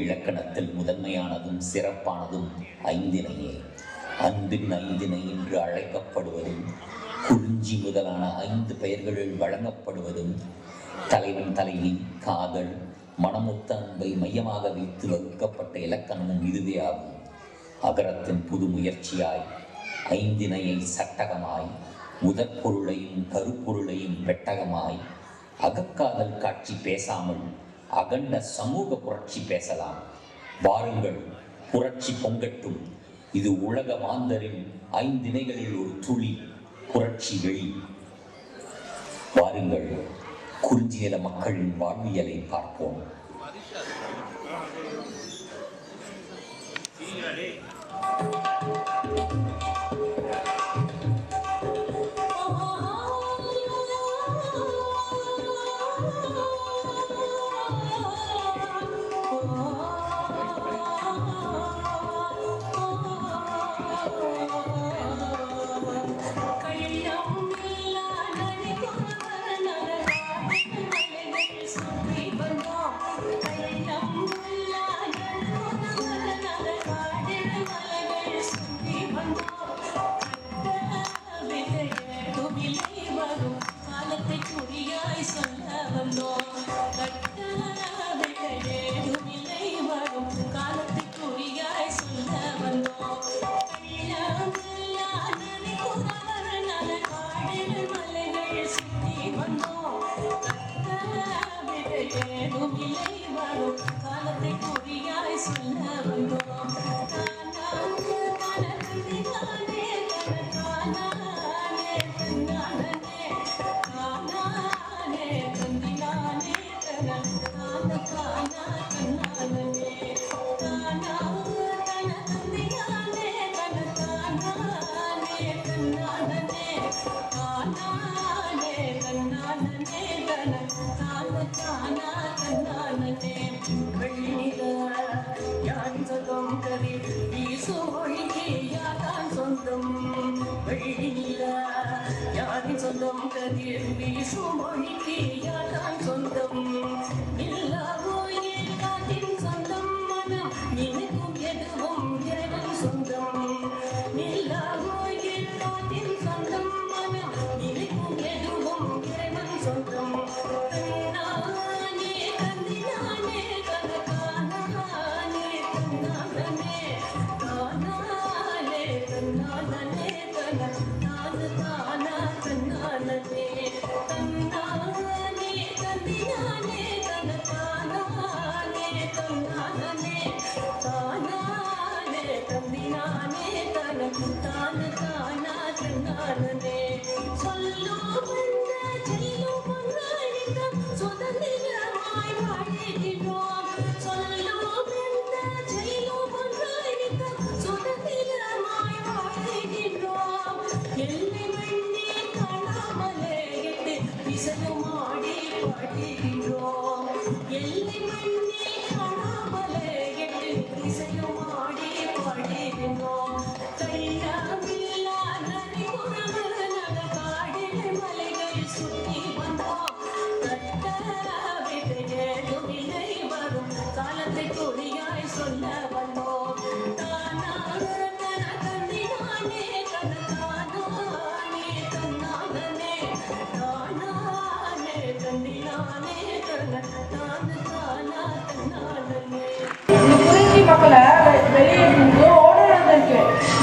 இலக்கணத்தில் முதன்மையானதும் சிறப்பானதும் ஐந்திணையே. அன்பின் ஐந்திணை என்று அழைக்கப்படுவதும் குறிஞ்சி முதலான 5 பெயர்களில் வழங்கப்படுவதும் தலைவன் தலைவி, காதல், மனமொத்த அன்பை மையமாக வைத்து வகுக்கப்பட்ட இலக்கணமும் இதுவே ஆகும். அகரத்தின் புது முயற்சியாய் ஐந்திணையை சட்டகமாய், முதற்பொருளையும் கருப்பொருளையும் பெட்டகமாய், அகக்காதல் காட்சி பேசாமல் அகண்ட சமூக புரட்சி பேசலாம். வாருங்கள், புரட்சி பொங்கட்டும். இது உலக மாந்தரின் 5 திணைகளில் ஒரு துளி புரட்சி வெளி. வாருங்கள், குறிஞ்சி நில மக்களின் வாழ்வியலை பார்ப்போம்.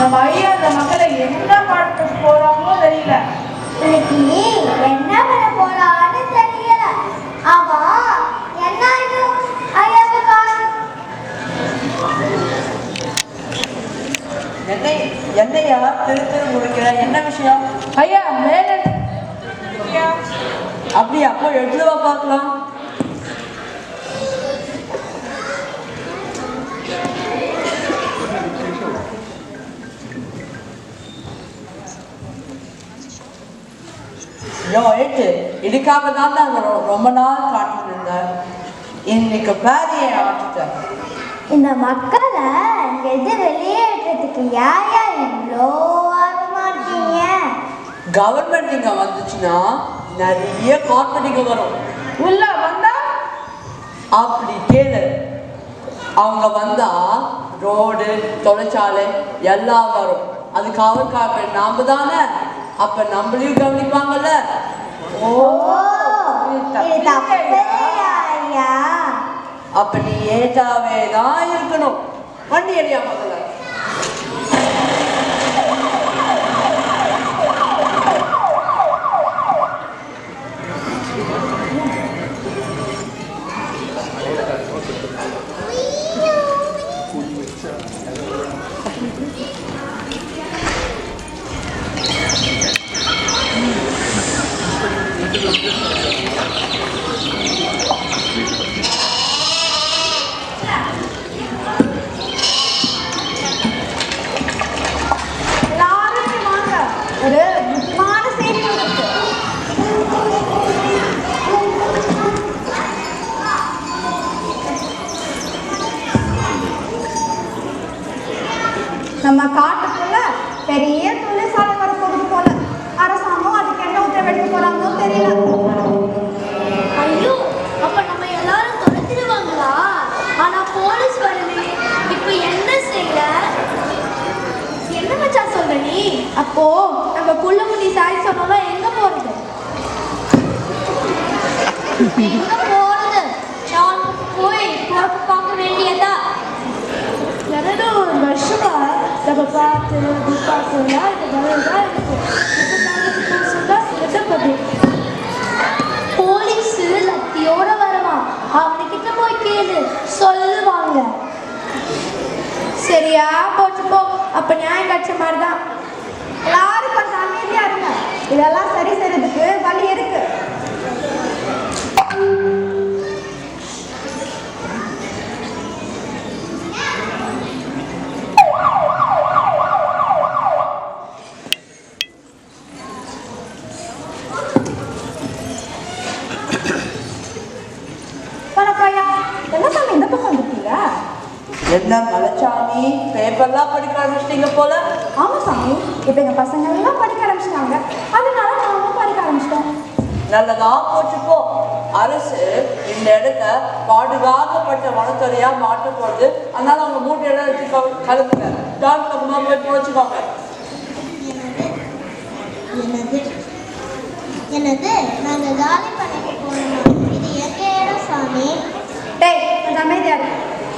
நம்ம ஐயா அந்த மக்களை என்ன பண்ண போறாங்களோ தெரியல. இன்னைக்கு என்ன பண்ண போறான்னு தெரியல. ஆமா, என்ன இது ஐயாவுக்கு காரணம்? என்னையா திரு முடிக்கிற? என்ன விஷயம்? ஐயா மேல அப்படியா? அப்போ எடுத்துவா பார்க்கலாம். இதுக்காக தான் நான் ரொம்ப நாள் காட்டிட்டு இருந்தேன். இன்னைக்கு பாரு என் ஆட்டத்தை. இந்த மக்களை எது வெளியேற்றத்துக்கு யாயா இவ்வளோ ஆர்வமா இருக்கீங்க? கவர்மெண்ட் இங்க வந்துச்சுன்னா நிறைய கார்பரேட்டுங்க வரும். உள்ள வந்தா அப்படி கேளு. அவங்க வந்தா ரோடு தொழிற்சாலை எல்லாம் வரும். அது காவல் காக்க நாம தானே. அப்ப நம்மளையும் கவனிப்பாங்கல்ல. ஓ இது தப்பில்லையா ஐயா? அப்ப நீ ஏட்டாவே தான் இருக்கணும். வண்டி அடியா முதல்ல. எல்லாரும் வாங்க, ஒரு முக்கியமான செய்தி இருக்கு. நம்ம காட்டுக்குள்ள பெரிய தொழிற்சாலை வரப்போகுது போல. அரசாங்கம் அதுக்கு என்ன உத்தரவெடுக்க போறாங்களோ தெரியல. ஐயோ, அப்ப நம்ம எல்லாரும் தொலைச்சிடுவாங்களா? ஆனா போலீஸ் வரவே. இப்ப என்ன செய்ய? என்ன மச்சான் சொல்ற நீ? அப்போ நம்ம புள்ளமுடி சாய் சொன்னோம்னா எங்க போறது? எங்க போறது? நான் போய் பார்க்க வேண்டியதா? 200 வருஷமா நம்ம பார்த்து பார்த்துலாம் இந்த வரதான் இருக்கும். போலீஸ் லத்தியோட வருவான். அவனுக்கிட்ட போய் கேளு, சொல்லுவாங்க. சரியா போச்சு போ. அப்ப நியாயம் கட்ச மாதிரி தான். எல்லாரும் கொஞ்சம் அமைதியா இருங்க. இதெல்லாம் சரி செய்யறதுக்கு வழி இருக்கு. வணக்கம்யா. என்ன சாமி இந்த பக்கம் வந்துட்டீங்க? என்ன மலைச்சாமி, பேப்பர்லாம் படிக்க ஆரம்பிச்சிட்டீங்க போல. ஆமா சாமி, இப்ப எங்க பசங்க எல்லாம் படிக்க ஆரம்பிச்சிட்டாங்க. அதனால நானும் படிக்க ஆரம்பிச்சிட்டோம். நல்லதா போச்சு போ. அரசு இந்த இடத்த பாதுகாக்கப்பட்ட வனத்துறையா மாற்ற போகுது. அதனால அவங்க மூட்டையெல்லாம் எடுத்து கலந்துங்க. டாக்டர் போய் போச்சுக்கோங்க. என்னது? நாங்க காலி பண்ணிட்டு போனோமா? இது எங்க இடம் சாமி? டேய் கொஞ்சம் அமைதியா இரு.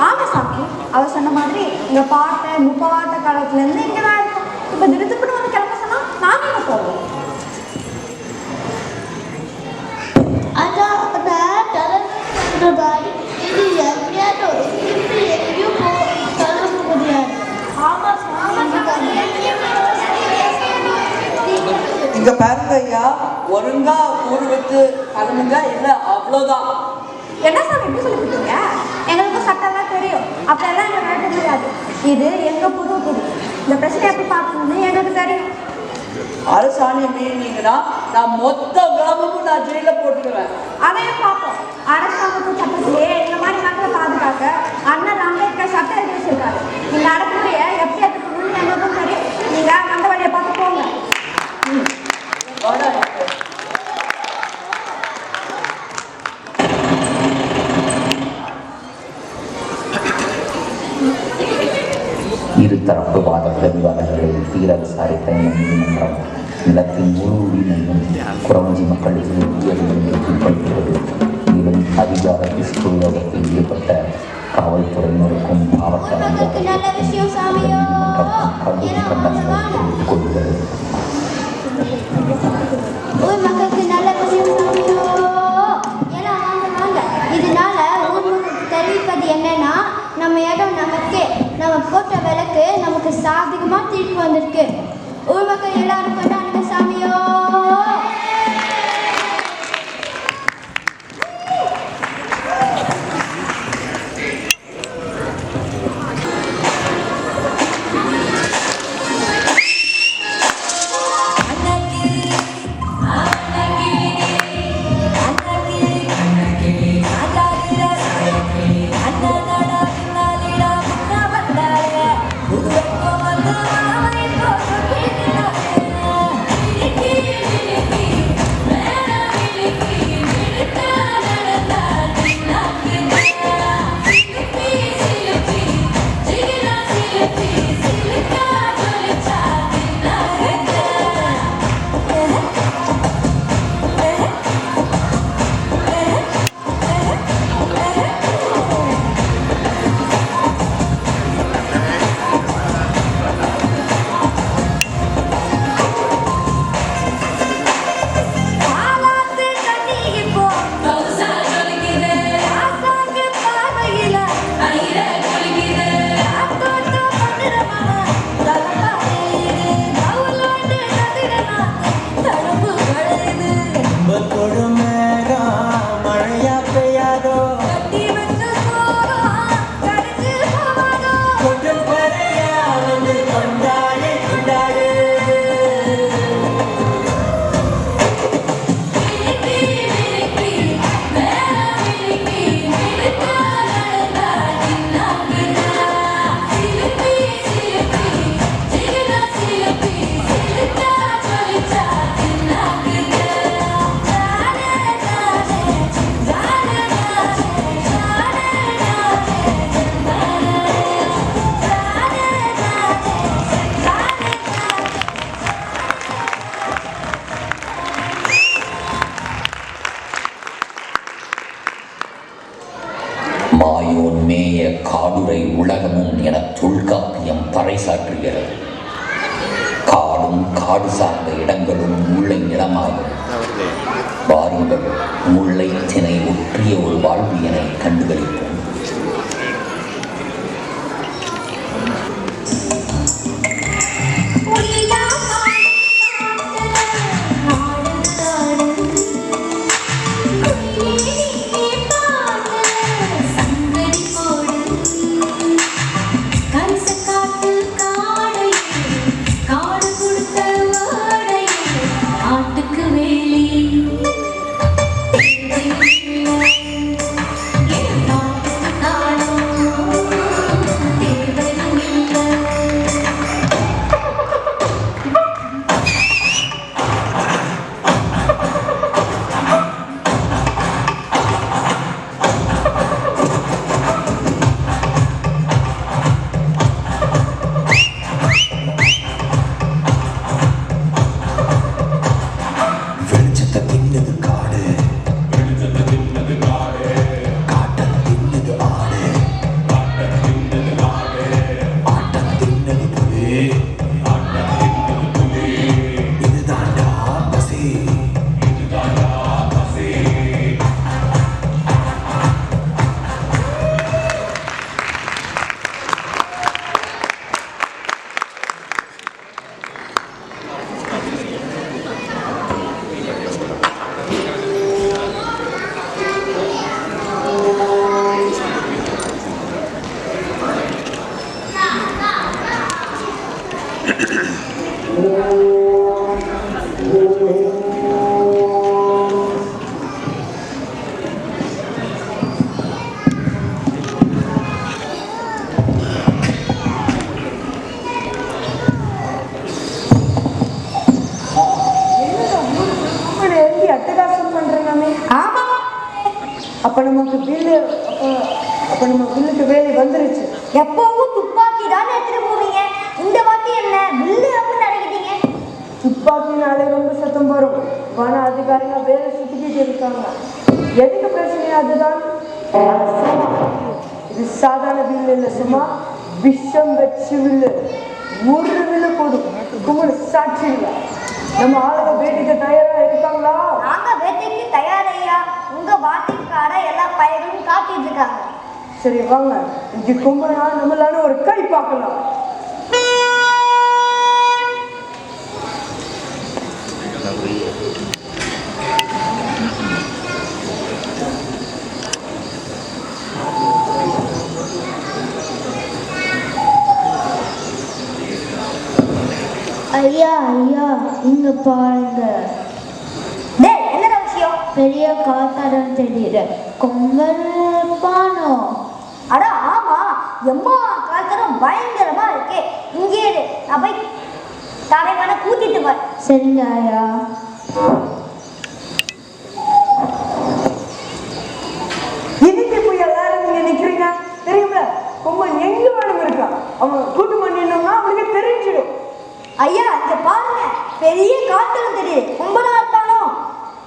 ஆமா சாமி, அவ சொன்ன மாதிரி எங்க பாட்டை முப்பாட்ட காலத்துல இருந்து இங்கதான் இருக்கும். இப்ப திருத்துப்பட்டு வந்து கிளம்ப சொன்னா நாங்க என்ன போவோம்? அதான் இது எங்கேயாவது எங்கேயும் கிளம்ப முடியாது. ஆமா இங்க பாருங்க ஐயா, ஒழுங்கா ஊர் விட்டு கிளம்புங்க. இல்ல அவ்வளவுதான். என்ன சாமி எப்படி சொல்லிவிட்டீங்க? எங்களுக்கு சட்டம்லாம் தெரியும். அப்படியெல்லாம் எங்க நடக்க முடியாது. இது எங்க புது. இந்த பிரச்சனை எப்படி பார்க்கணும்னு எங்களுக்கு தெரியும். அரசாணையை மீறினீங்கன்னா நான் மொத்த கிராமமும் நான் ஜெயில போட்டுடுவேன். அதையும் பார்ப்போம். அரசாங்கத்து சட்டத்திலேயே இந்த மாதிரி மக்களை பாதுகாக்க அண்ணன் அம்பேத்கர் சட்டம் எழுதி வச்சிருக்காரு. இந்த அடக்குமுறையை எப்படி எடுத்துக்கணும்னு எங்களுக்கும் தெரியும். நீங்க அந்த வழியை பார்த்து போங்க. இருதரப்பு வாத விவாதங்களை தீர விசாரித்த இந்த நீதிமன்றம் நிலத்தின் முழு உரிமையும் குறவஞ்சி மக்களுக்கு உரியதிலிருந்து தீர்ப்பளிக்கிறது. மேலும் அதிகார துஷ்பிரயோகத்தில் ஈடுபட்ட காவல்துறையினருக்கும் மாவட்ட அதிகாரிகளுக்கும் நீதிமன்றம் கடும் கண்டனங்களை தெரிவித்துக் கொள்கிறது. ஊர் மக்களுக்கு நல்ல விஷயம் சாமியோ. ஏன்னா வாங்க, இதனால ஊர் மக்களுக்கு தெரிவிப்பது என்னன்னா, நம்ம இடம் நமக்கே, நம்ம போட்ட விளக்கு நமக்கு சாதகமா திருப்பி வந்திருக்கு. ஊர் மக்கள் எல்லாரும் கொண்டாடுங்க சாமியோ. போகாதோ கொட்டும் பறையா வந்து கொண்டாடு கொண்டாடு மாயோன் மேய காடுரை உலகமும் என தொல்காப்பியம் பறைசாற்றுகிறது. காடும் காடு சார்ந்த இடங்களும் முல்லை நிலமாகும். வாருங்கள், முல்லை திணை ஒற்றிய ஒரு வாழ்வியனை கண்டுகளிப்போம். அப்ப நமக்கு வில்லுக்கு வேலை வந்துருச்சு. எப்பவும் துப்பாக்கி தான் எடுத்துட்டு போவீங்க, இந்த வாட்டி என்ன வில்லு ரொம்ப நடக்கிட்டீங்க? துப்பாக்கினாலே ரொம்ப சத்தம் வரும். ஆனா அதிகாரிங்க வேலை சுத்திக்கிட்டு இருக்காங்க. எதுக்கு பிரச்சனை? அதுதான் இது சாதாரண வில்லு இல்லை, சும்மா விஷம் வச்சு வில்லு. ஒரு வில்லு போதும், கும்பல் சாட்சி இல்லை. நம்ம ஆளுங்க வேட்டைக்கு தயாரா இருக்காங்களா? நாங்க வேட்டைக்கு தயாரையா, உங்க வார்த்தைக்கார எல்லா பயிர்களும் காட்டிட்டு இருக்காங்க. சரி வாங்க, இங்க கும்பலா நம்மளால ஒரு கை பார்க்கலாம். ஐயா ஐயா, இங்க பாருங்க. என்ன விஷயம்? பெரிய காத்தாடம் தெரியுற கொம்பன் பானோ. அட ஆமா, எம்மா காத்தாடம் பயங்கரமா இருக்கு. இங்கே நான் போய் தலைவனை கூட்டிட்டு வர. சரிங்க ஐயா. இதுக்கு போய் எல்லாரும் நீங்க நிக்கிறீங்க தெரியுங்களா? கொம்பன் எங்க வேணும் இருக்கான். அவன் கூட்டு பண்ணினோம்னா அவனுக்கு தெரிஞ்சிடும். ஐயா இங்க பாருங்க, பெரிய காத்தாடம் தெரியுது. கொம்பனா இருப்பானோ?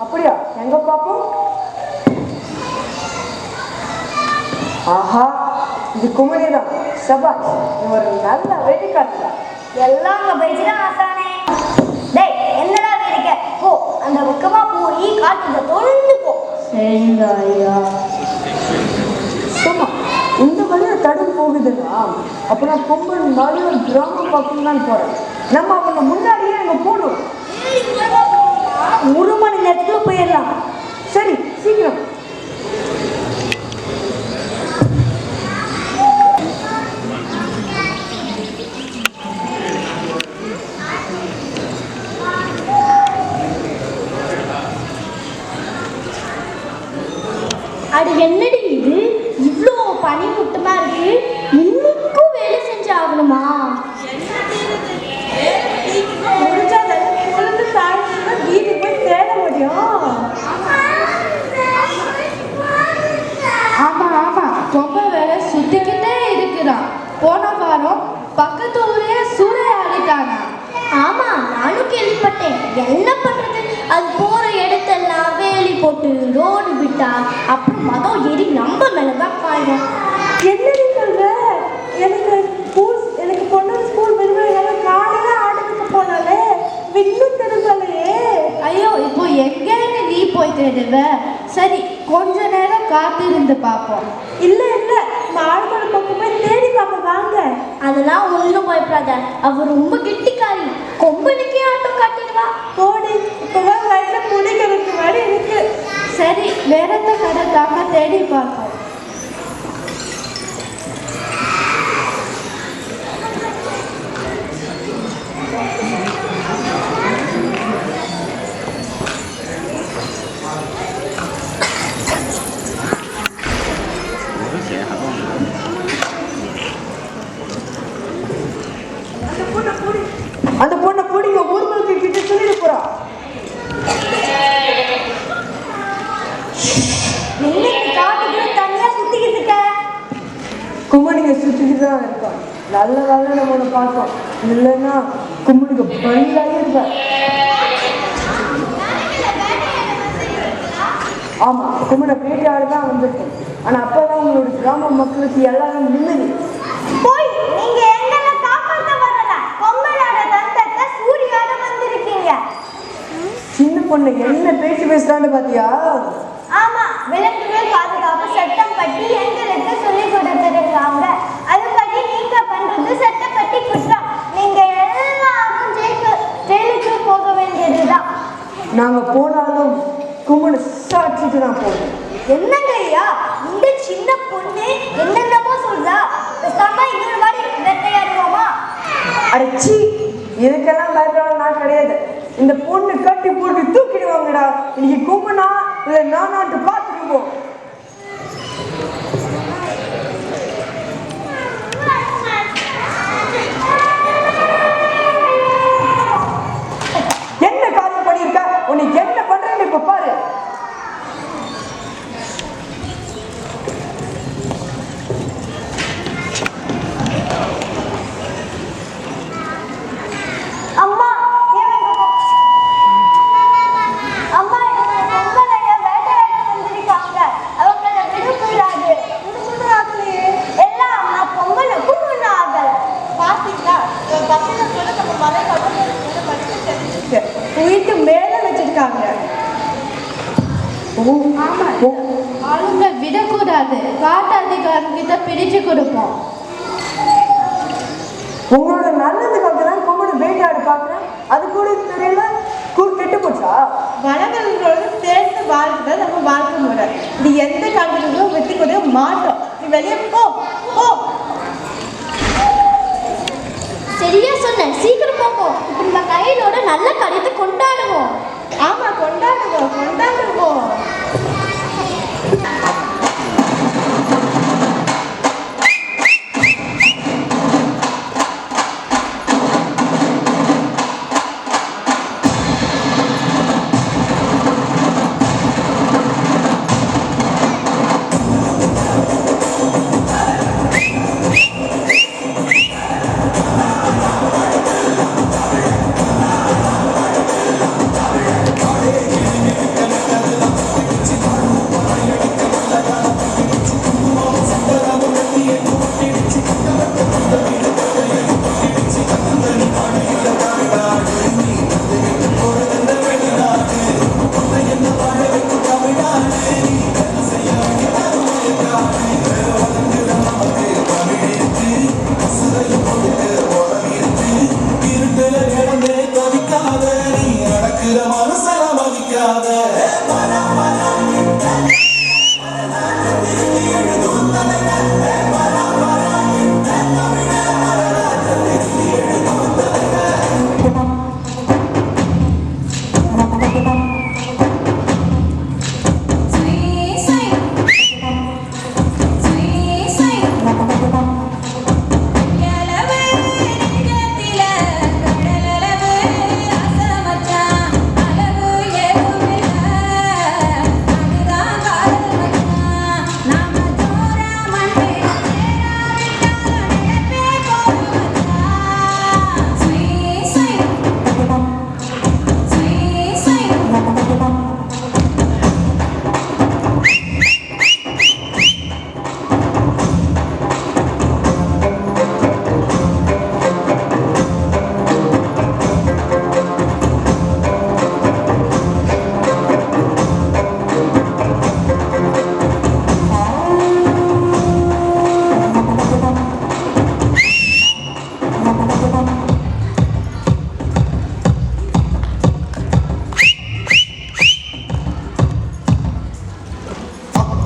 அப்படியா? எங்க பாப்போம். ஆஹா, இது குமரிதான். சபாஷ், ஒரு நல்ல வேடிக்காரன். எல்லாம் அங்க போயிடுச்சுதான் ஆசானே. டேய் என்னடா வேடிக்கை? போ அந்த பக்கமா போய் காட்டுல தொலைந்து போ. சரிங்க ஐயா. சும்மா இந்த வழியா தடுப்பு போகுதுன்னா அப்புறம் கொம்பன் மாதிரி ஒரு கிராமம் பக்கம் தான் போறேன். நம்ம அவங்க முன்னாடியே அங்க போகணும். 1 மணி நேரத்துக்குள்ள போயிடலாம். சரி சீக்கிரம். அது என்னடி இது இவ்வளோ பனிமூட்டமா இருக்கு இன்னைக்கும் வேலை செஞ்சு ஆகணுமா முடிஞ்சாதானே பொழுது சாயந்தரம் வீட்டுக்கு போய் தேட முடியும். ஆமா ஆமா ரொம்ப வேலை சுத்திக்கிட்டே இருக்கிறான். போன வாரம் பக்கத்து ஊரே சூறையாடிட்டாங்க. ஆமா நானும் கேள்விப்பட்டேன். என்ன பண்றது அது போற இடத்தெல்லாம் வேலி போட்டு ரோடு விட்டா அப்புறம் மதம் ஏறி நம்ம மேலதான் பாயும். என்னடி சொல்ற? எனக்கு பொண்ணு ஸ்கூல் விடுமுறை காலையில ஆட்டத்துக்கு போனாலே இன்னும் திரும்பலையே. ஐயோ இப்போ எங்கன்னு நீ போய் தேடுவ? சரி கொஞ்ச நேரம் காத்திருந்து பார்ப்போம். இல்ல மாடுபட பக்கம் போய் தேடி பார்ப்போம் வாங்க. அதெல்லாம் ஒண்ணும் பயப்படாத. அவ ரொம்ப கெட்டிக்காரி. கொம்பனுக்கே ஆட்டம் காட்டிடுவா. போடி இப்பதான் வயசுல குடிக்கிறதுக்கு மாதிரி இருக்கு. சரி வேற எந்த கடை தாங்க தேடி பார்ப்போம். அந்த பொண்ணை பிடிங்க ஊர்களுக்கு கிட்ட சொல்லிட்டு போறா. காட்டுக்குள்ள தனியா சுத்திக்கிட்டு இருக்க. கும்மனிங்க சுத்திட்டு தான் இருக்கான். நல்ல வேலை நம்ம ஒன்று பார்த்தோம். இல்லைன்னா கும்மனிக்கு பணியாகி இருக்க. ஆமா கும்மனை வேட்டையாடு தான் வந்திருக்கோம். ஆனா அப்பதான் உங்களோட கிராம மக்களுக்கு எல்லாரும் நிம்மதி. போய் நீங்க எங்களை காப்பாத்த வரல. கொம்மனோட தந்தத்தை சூரியோட வந்திருக்கீங்க. சின்ன பொண்ணு என்ன பேசுறான்னு பாத்தியா? ஆமா விலங்குகள் பாதுகாப்பு சட்டம் பற்றி எங்களுக்கு சொல்லி கொடுத்திருக்காங்க. அதுபடி நீங்க பண்றது சட்டப்படி குற்றம். நீங்க எல்லாரும் ஜெயிலுக்கு போக வேண்டியதுதான். நாங்க போனாலும் கும்மனை சாட்சிட்டு தான் போகணும். என்னங்க ஐயா இந்த சின்ன பொண்ணு என்னென்னமோ சொல்றா. பேசாம இன்னொரு மாதிரி வேட்டையாடுவோமா? அடைச்சி இதுக்கெல்லாம் பயப்பட நான் கிடையாது. இந்த பொண்ணு கட்டி போட்டு தூக்கிடுவாங்கடா. இன்னைக்கு கும்மனா இல்லை நானாட்டு பார்த்துருவோம். என்ன காரியம் பண்ணியிருக்க? உனக்கு என்ன பண்றேன்னு இப்ப பாரு. அம்மா அம்மா பொங்கலைய வேட்டையாட வந்திருக்காங்க. அவங்கள விடக்கூடாது. எல்லாம் அம்மா பொங்கலுக்கும் முன்னாக பாத்தீங்களா? பசங்க கூட நம்ம மலை உயிர்த்து மேல வச்சிருக்காங்க. ஆமா ஆளுங்க விடக்கூடாது. காட்டு அதிகாரிகிட்ட பிரிச்சு கொடுப்போம். உங்களோட நல்லதுக்காக தான் கும்மனை வேட்டையாடு பாக்குறேன். அது கூட தெரியல கெட்டு போச்சா? வனவிலங்குகளோடு சேர்ந்து வாழ்க்கை நம்ம வாழ்க்கை முறை. இது எந்த காலத்துக்கும் வெற்றி கொண்டே மாட்டோம். நீ வெளியே போ போ. சரியா சொன்ன. சீக்கிரம் போப்போம். இப்ப நம்ம கையிலோட நல்ல கடிதத்தை கொண்டாடுவோம். ஆமா கொண்டாடுவோம். Thank you.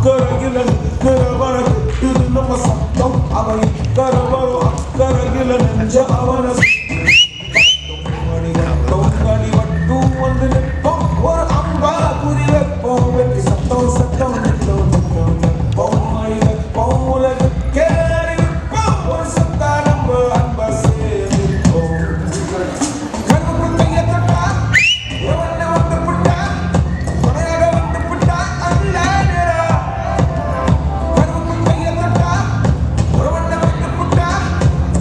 அக்கறையில நிற்கிறவன கெட்டுது நம்ம சத்தம் அவன் இக்கரை வரும் அக்கறையில நெஞ்ச அவன கடி வட்டும் வந்து நிற்போம் ஒரு அம்பா குறி வைப்போம் வெட்டி சத்தம் சத்தம் நிற்போம் நிற்போம் மணி வைப்போம் உலகுக்கே அறிவிப்போம் ஒரு சத்தா நம்ம அன்பா சேர்ப்போம் கருப்பு கைய தொட்டா எவன வந்து புட்டா துணையாக வந்து புட்டா அல்ல கருப்பு கைய தொட்டா எவன வந்து புட்டா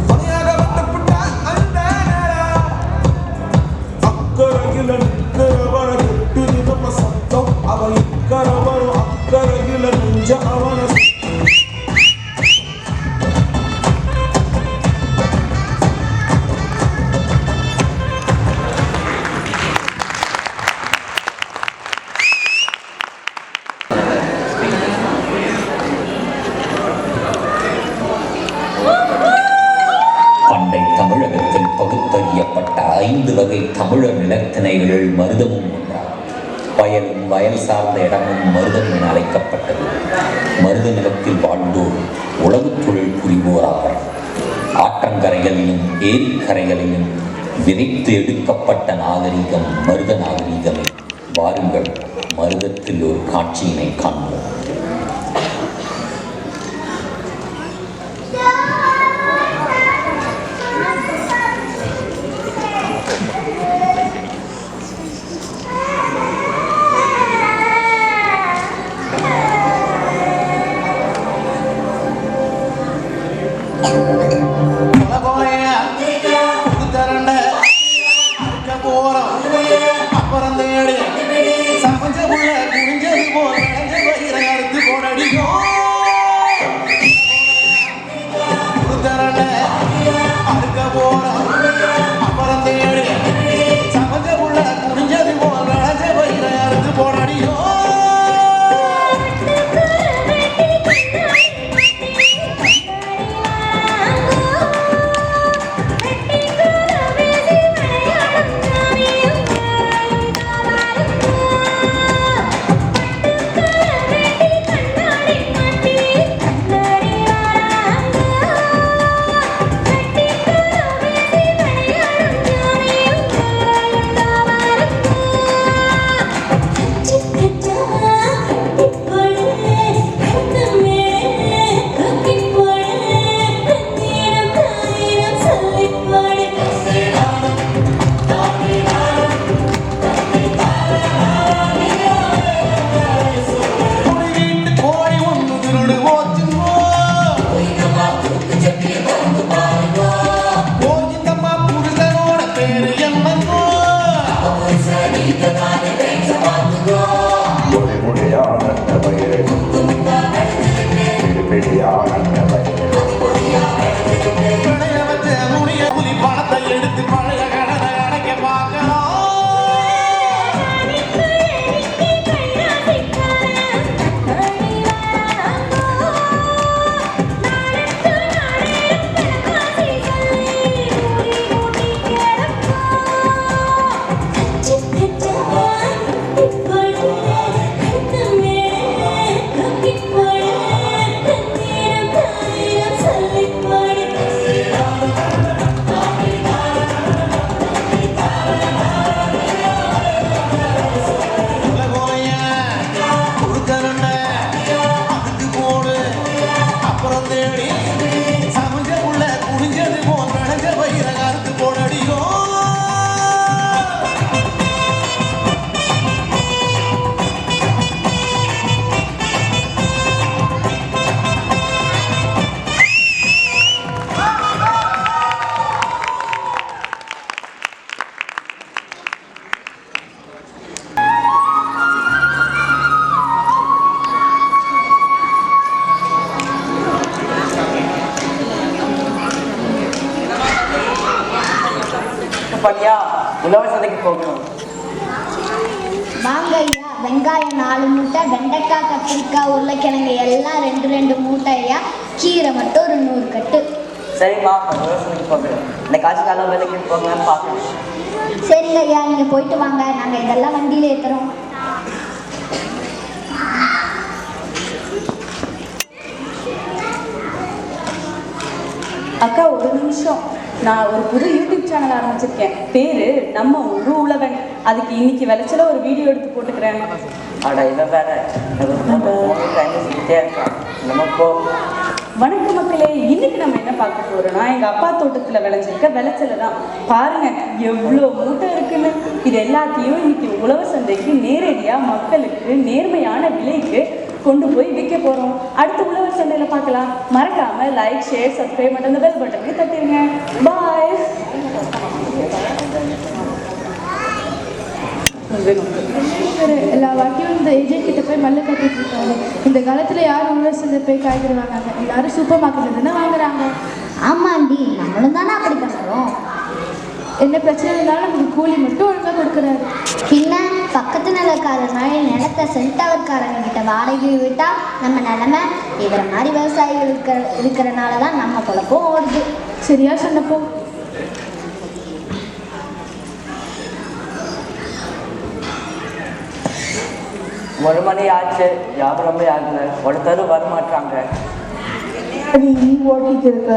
துணையாக வந்து புட்டா அல்ல அக்கறையில நிற்கிறவன கெட்டுது நம்ம சத்தம் அவன் இக்கரை வரும் அக்கறையில நெஞ்ச அவன பண்டை தமிழகத்தில் பகுத்தறியப்பட்ட 5 வகை தமிழர் நிலத்திணைகளில் மருதமும் ஒன்றாகும். வயலும் வயல் சார்ந்த இடமும் மருதம் என அழைக்கப்பட்டது. மருத நிலத்தில் வாழ்ந்தோர் உழவுத் தொழில் புரிவோராவர். ஆற்றங்கரைகளிலும் ஏரிக்கரைகளிலும் விதைத்து எடுக்கப்பட்ட நாகரிகம் மருத நாகரிகமே. வாருங்கள், மருதத்தில் ஒரு காட்சியினை காண்போம். அப்புறம் தேடி சமைச்ச புள்ள குடிஞ்சது போல அறுத்து போனடிக்கும் அறுக்க போறோம் அப்புறம் தேடி சமைச்ச புள்ள குடிஞ்சது போல அறுத்து போனடிக்கும் பணத்தை எடுத்து பழைய கடனை அடைக்க பார்க்கணும். பண்ணியா உழவர் சந்தைக்கு போகணும். வாங்க ஐயா, வெங்காயம் 4 மூட்டை, வெண்டைக்காய், கத்திரிக்காய், உருளைக்கிழங்கு எல்லாம் 2 மூட்டை ஐயா. கீரை மட்டும் ஒரு 100 கட்டு. சரிம்மா, உழவர் சந்தைக்கு போகிறேன். இந்த காசு நல்ல வேலைக்கு போகலான்னு பார்க்கணும். சரிங்க ஐயா, நீங்கள் போயிட்டு வாங்க, நாங்கள் இதெல்லாம் வண்டியில் ஏற்றுறோம். அக்கா ஒரு நிமிஷம், நான் ஒரு புது யூடியூப் சேனல் ஆரம்பிச்சிருக்கேன். பேரு நம்ம ஒரு உழவன். அதுக்கு இன்னைக்கு விளைச்சல ஒரு வீடியோ எடுத்து போட்டுக்கிறேன். அட இவன் வேற நமக்கோ. வணக்கம் மக்களே, இன்னைக்கு நம்ம என்ன பார்க்க போறோம்னா எங்க அப்பா தோட்டத்துல விளைஞ்சிருக்க விளைச்சல தான். பாருங்க எவ்வளோ மூட்டை இருக்குன்னு. இது எல்லாத்தையும் இன்னைக்கு உழவர் சந்தைக்கு நேரடியா மக்களுக்கு நேர்மையான விலைக்கு கொண்டு போய் விற்க போறோம். அடுத்த உழவர் சந்தையில பார்க்கலாம். மறக்காம லைக், ஷேர், சப்ஸ்கிரைப் மற்றும் அந்த பெல் பட்டனை தட்டிடுங்க. பாய். எல்லா வாட்டியும் இந்த ஏஜென்ட் கிட்ட போய் மல்லு கட்டிட்டு இருக்காங்க. இந்த காலத்துல யாரும் உழவர் சந்தை போய் காய்கறி வாங்காங்க, எல்லாரும் சூப்பர் மார்க்கெட்ல தானே வாங்குறாங்க. ஆமாண்டி, நம்மளும் தானே அப்படி பண்ணுறோம். என்ன பிரச்சனை இருந்தாலும் நமக்கு கூலி மட்டும் ஒழுங்கா கொடுக்குறாரு. பின்ன பக்கத்து நிலக்காரனால நிலத்தை சென்டவர்காரங்க கிட்ட வாடகை விட்டா நம்ம நிலமை இவர மாதிரி விவசாயிகள் இருக்கிறனால தான் நம்ம பொழப்பும் ஓடுது. சரியா சொன்னப்போ. ஒரு மணி ஆச்சு, வியாபாரமே ஆகல, ஒருத்தரும் வரமாட்டாங்க. நீ ஓட்டிட்டு இருக்க.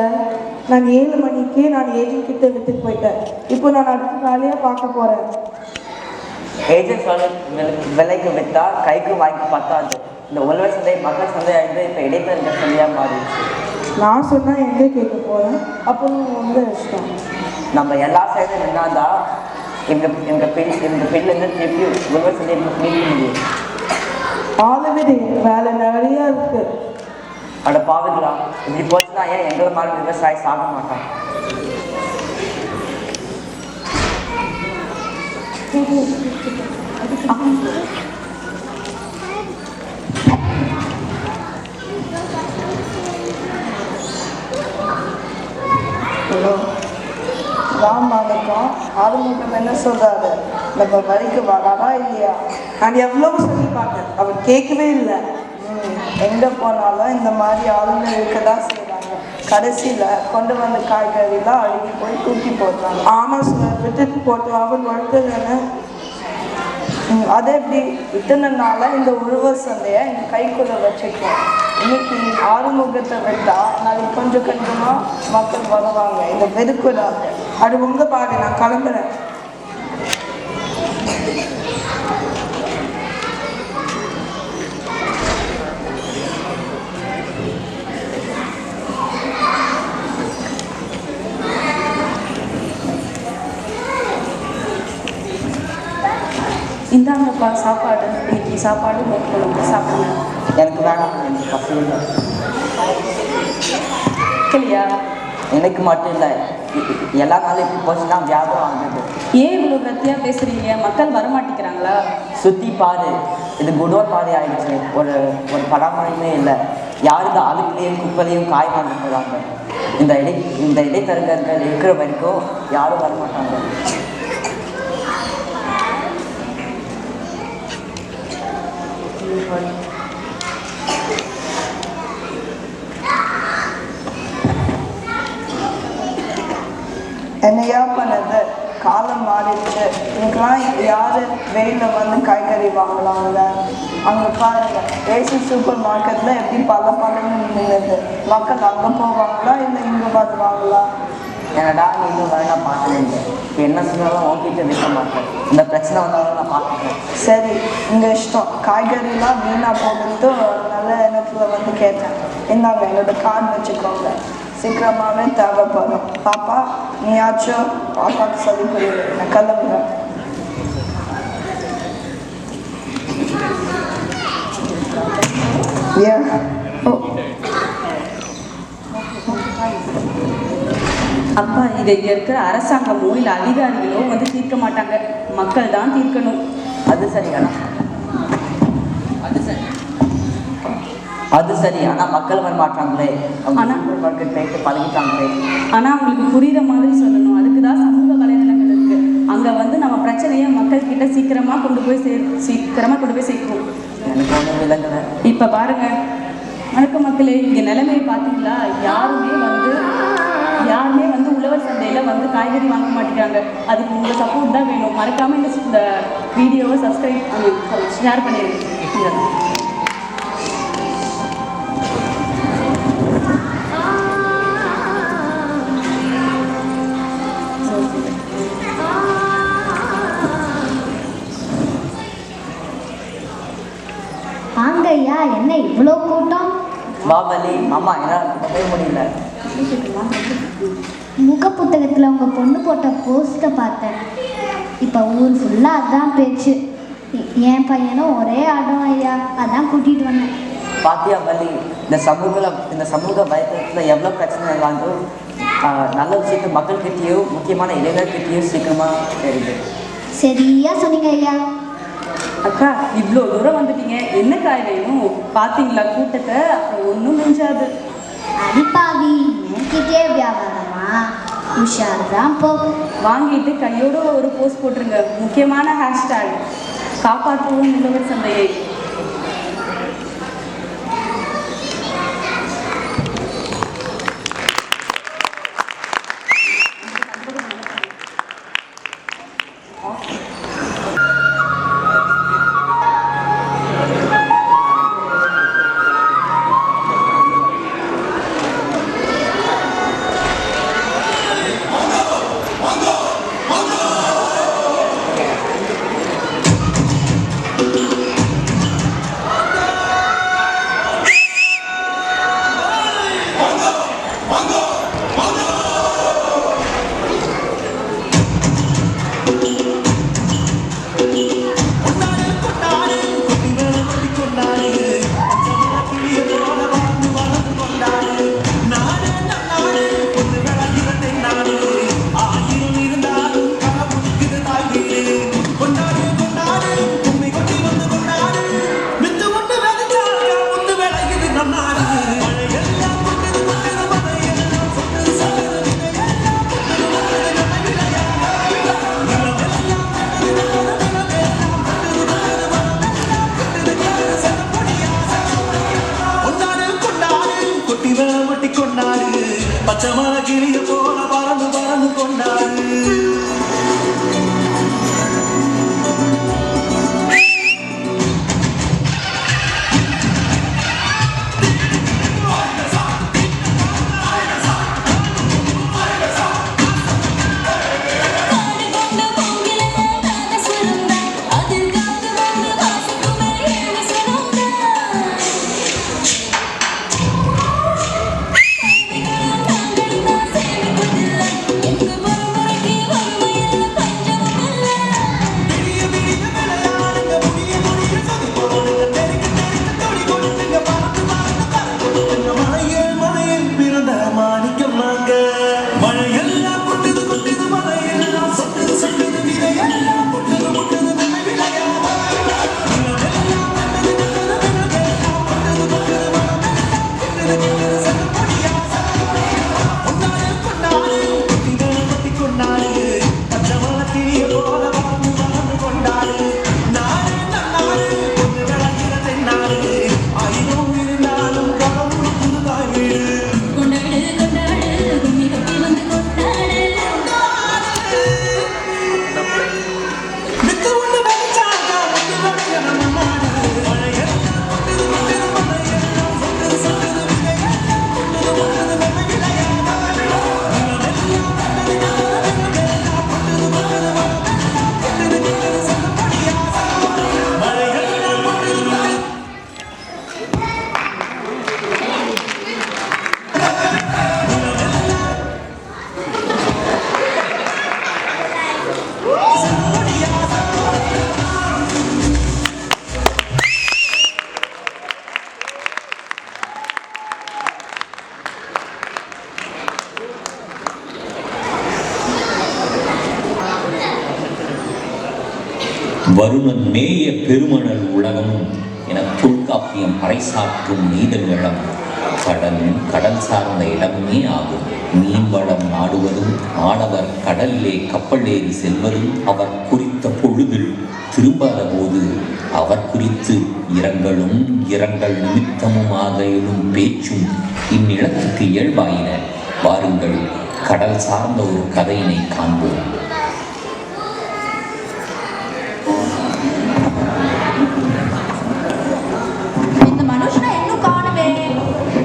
நான் 7 மணிக்கு நான் ஏஜென்ட் கிட்ட விட்டுட்டு போயிட்டேன். இப்போ நான் அடுத்த வேலையா பார்க்க போறேன். ஏஜென்ட் சொல்ல விலைக்கு விற்றா கைக்கு வாங்கி பத்தாது. இந்த உழவர் சந்தை மக்கள் சந்தையாயிருந்து இப்போ இடைத்தரக சந்தையாக மாறிடுச்சு. நான் சொன்னா எங்கே கேட்க போறேன்? அப்போ வந்து இஷ்டம். நம்ம எல்லா சைடும் நின்னாதான் எங்கள் பின்லேருந்து திருப்பி உழவர் சந்தையை மீட்க முடியும். ஆல்ரெடி வேலை நிறைய இருக்கு. அட பாவிங்களா, இப்படி போச்சுன்னா ஏன் எங்களை மாதிரி விவசாயி சாக மாட்டான்? ஹலோ ராமானுக்கும் ஆறுமுகம் என்ன சொல்றாரு? நம்ம வரைக்கும் வராதா இல்லையா? நான் எவ்வளவு சொல்லி பார்த்தேன், அவர் கேட்கவே இல்லை. எங்க போனாலும் இந்த மாதிரி ஆளுங்க இருக்கதான் செய்யறாங்க. கடைசியில கொண்டு வந்த காய்கறிலாம் அழுகி போய் தூக்கி போடுறாங்க. ஆமா சார், விட்டுட்டு போட்டு அவன் வளர்த்துதானே. அதே எப்படி இத்தனை நாளாக இந்த உழவர் சந்தையை எங்கள் கைக்குள்ள வச்சுருக்கோம். இன்னைக்கு ஆறுமுகத்தை விட்டா நாளைக்கு கொஞ்சம் கொஞ்சமாக மக்கள் வருவாங்க. இதை வெறுக்கூடாது. அது உங்க பாரு, நான் கிளம்புறேன். இந்தாங்கப்பா சாப்பாடு. இன்னைக்கு சாப்பாடு நோக்கணும், சாப்பிடுங்க. எனக்கு வேணாம், எனக்கு பசங்க இல்லையா? எனக்கு மட்டும் இல்லை, எல்லா நாளும் இப்படி போச்சுன்னா வியாபாரம் ஆகுது. ஏன் இவ்வளோ கத்தியாக பேசுறீங்க? மக்கள் வரமாட்டேங்கிறாங்களா? சுற்றி பாரு, இது குடோர் பாதை ஆயிடுச்சு. ஒரு பராமரிப்புமே இல்லை. யார் இந்த அழுக்குலையும் குப்பையிலையும் காய் வாங்க போகிறாங்க. இந்த இடைத்தரகர்கள் இருக்கிற வரைக்கும் யாரும் வரமாட்டாங்க. என்னையா பண்ணது? காலம் மாறிடுச்சு. இன்னைக்கெல்லாம் யார் வெயிலில் வந்து காய்கறி வாங்கலாம்ல? அங்கே பாருங்க, ஏசி சூப்பர் மார்க்கெட்டில் எப்படி பலன்னு நின்றுது. மக்கள் அங்கே போவாங்களா இல்லை இங்கே வருவாங்களா? என்னடா நீ இன்னும் வேணா பார்த்துருங்க. இப்போ என்ன சொன்னாலும் ஓட்டிட்டு விற்க மாட்டேன். இந்த பிரச்சனை வந்தாலும் நான் பார்த்துக்கிறேன். சரி, இங்கே இஷ்டம். காய்கறிலாம் வீணாக போகுது. நல்ல எண்ணத்தில் வந்து கேட்டேன். இந்தாங்க, என்னோட கார்டு வச்சுக்கோங்க. சீக்கிரமாகவே தேவைப்படும். பாப்பா, நீயாச்சும் பாப்பாவுக்கு சொல்லி புரியுது. நான் கிளம்புறேன். அப்பா, இதை இங்கே இருக்கிற அரசாங்கமோ இல்லை அதிகாரிகளோ வந்து தீர்க்க மாட்டாங்க. மக்கள் தான் தீர்க்கணும். அது சரி, ஆனால் மக்கள் வர மாட்டாங்களே. ஆனால் சூப்பர் மார்க்கெட் போயிட்டு பழகிட்டாங்களே. ஆனால் அவங்களுக்கு புரியுற மாதிரி சொல்லணும். அதுக்கு தான் சமூக வலைதளங்கள் இருக்கு. அங்கே வந்து நம்ம பிரச்சனையை மக்கள்கிட்ட சீக்கிரமாக கொண்டு போய் சேர்க்கணும். எனக்கு ஒன்றும் விளங்கலை. இப்போ பாருங்க, வணக்கம் மக்களே, இங்கே நிலைமையை பார்த்தீங்களா? யாருமே வந்து உழவர் சந்தையில் வந்து காய்கறி வாங்க மாட்டேங்கிறாங்க. அதுக்கு உங்கள் சப்போர்ட் தான் வேணும். மறக்காமல் இந்த வீடியோவை ஷேர் பண்ணிடுங்க. பாபலி அம்மா என்னால் போகவே முடியல. முக புத்தகத்தில் உங்கள் பொண்ணு போட்ட போஸ்ட்டை பார்த்தேன். இப்போ ஊர் ஃபுல்லாக அதான் பேச்சு. என் பையனும் ஒரே ஆடம் ஐயா, அதான் கூட்டிகிட்டு வந்தேன். பாத்தியா பலி, இந்த சமூக வலைத்தளத்தில் எவ்வளோ பிரச்சனை இருந்தாலும் நல்ல விஷயத்த மக்கள்கிட்டயும் முக்கியமான இளைஞர்கிட்டயும் சீக்கிரமாக தெரியுது. சரியா சொன்னீங்க ஐயா. அக்கா இவ்வளோ தூரம் வந்துட்டீங்க, என்ன காய் வேணும்? பார்த்தீங்களா கூட்டத்தை? அப்புறம் ஒன்றும் மிஞ்சாது. அடிப்பாவி, என்கிட்டே வியாபாரமா? உஷார் தான் போ. வாங்கிட்டு கையோட ஒரு போஸ்ட் போட்டுருங்க. முக்கியமான ஹேஷ்டேக் காப்பாற்றுவோம் உழவர் சந்தையை. வருணன் மேய பெருமணல் உலகமும் என தொல்காப்பியம் பறைசாற்றும் நீதல்களம் கடல் சார்ந்த இடமே ஆகும். மீன்வளம் நாடுவதும் ஆடவர் கடலிலே கப்பலேறி செல்வதும் அவர் குறித்த பொழுதில் திரும்பாத போது அவர் குறித்து இரங்கல் நிமித்தமுமாக எழும் பேச்சும் இந்நிலத்துக்கு இயல்பாயின. வாருங்கள், கடல் சார்ந்த ஒரு கதையினை காண்போம்.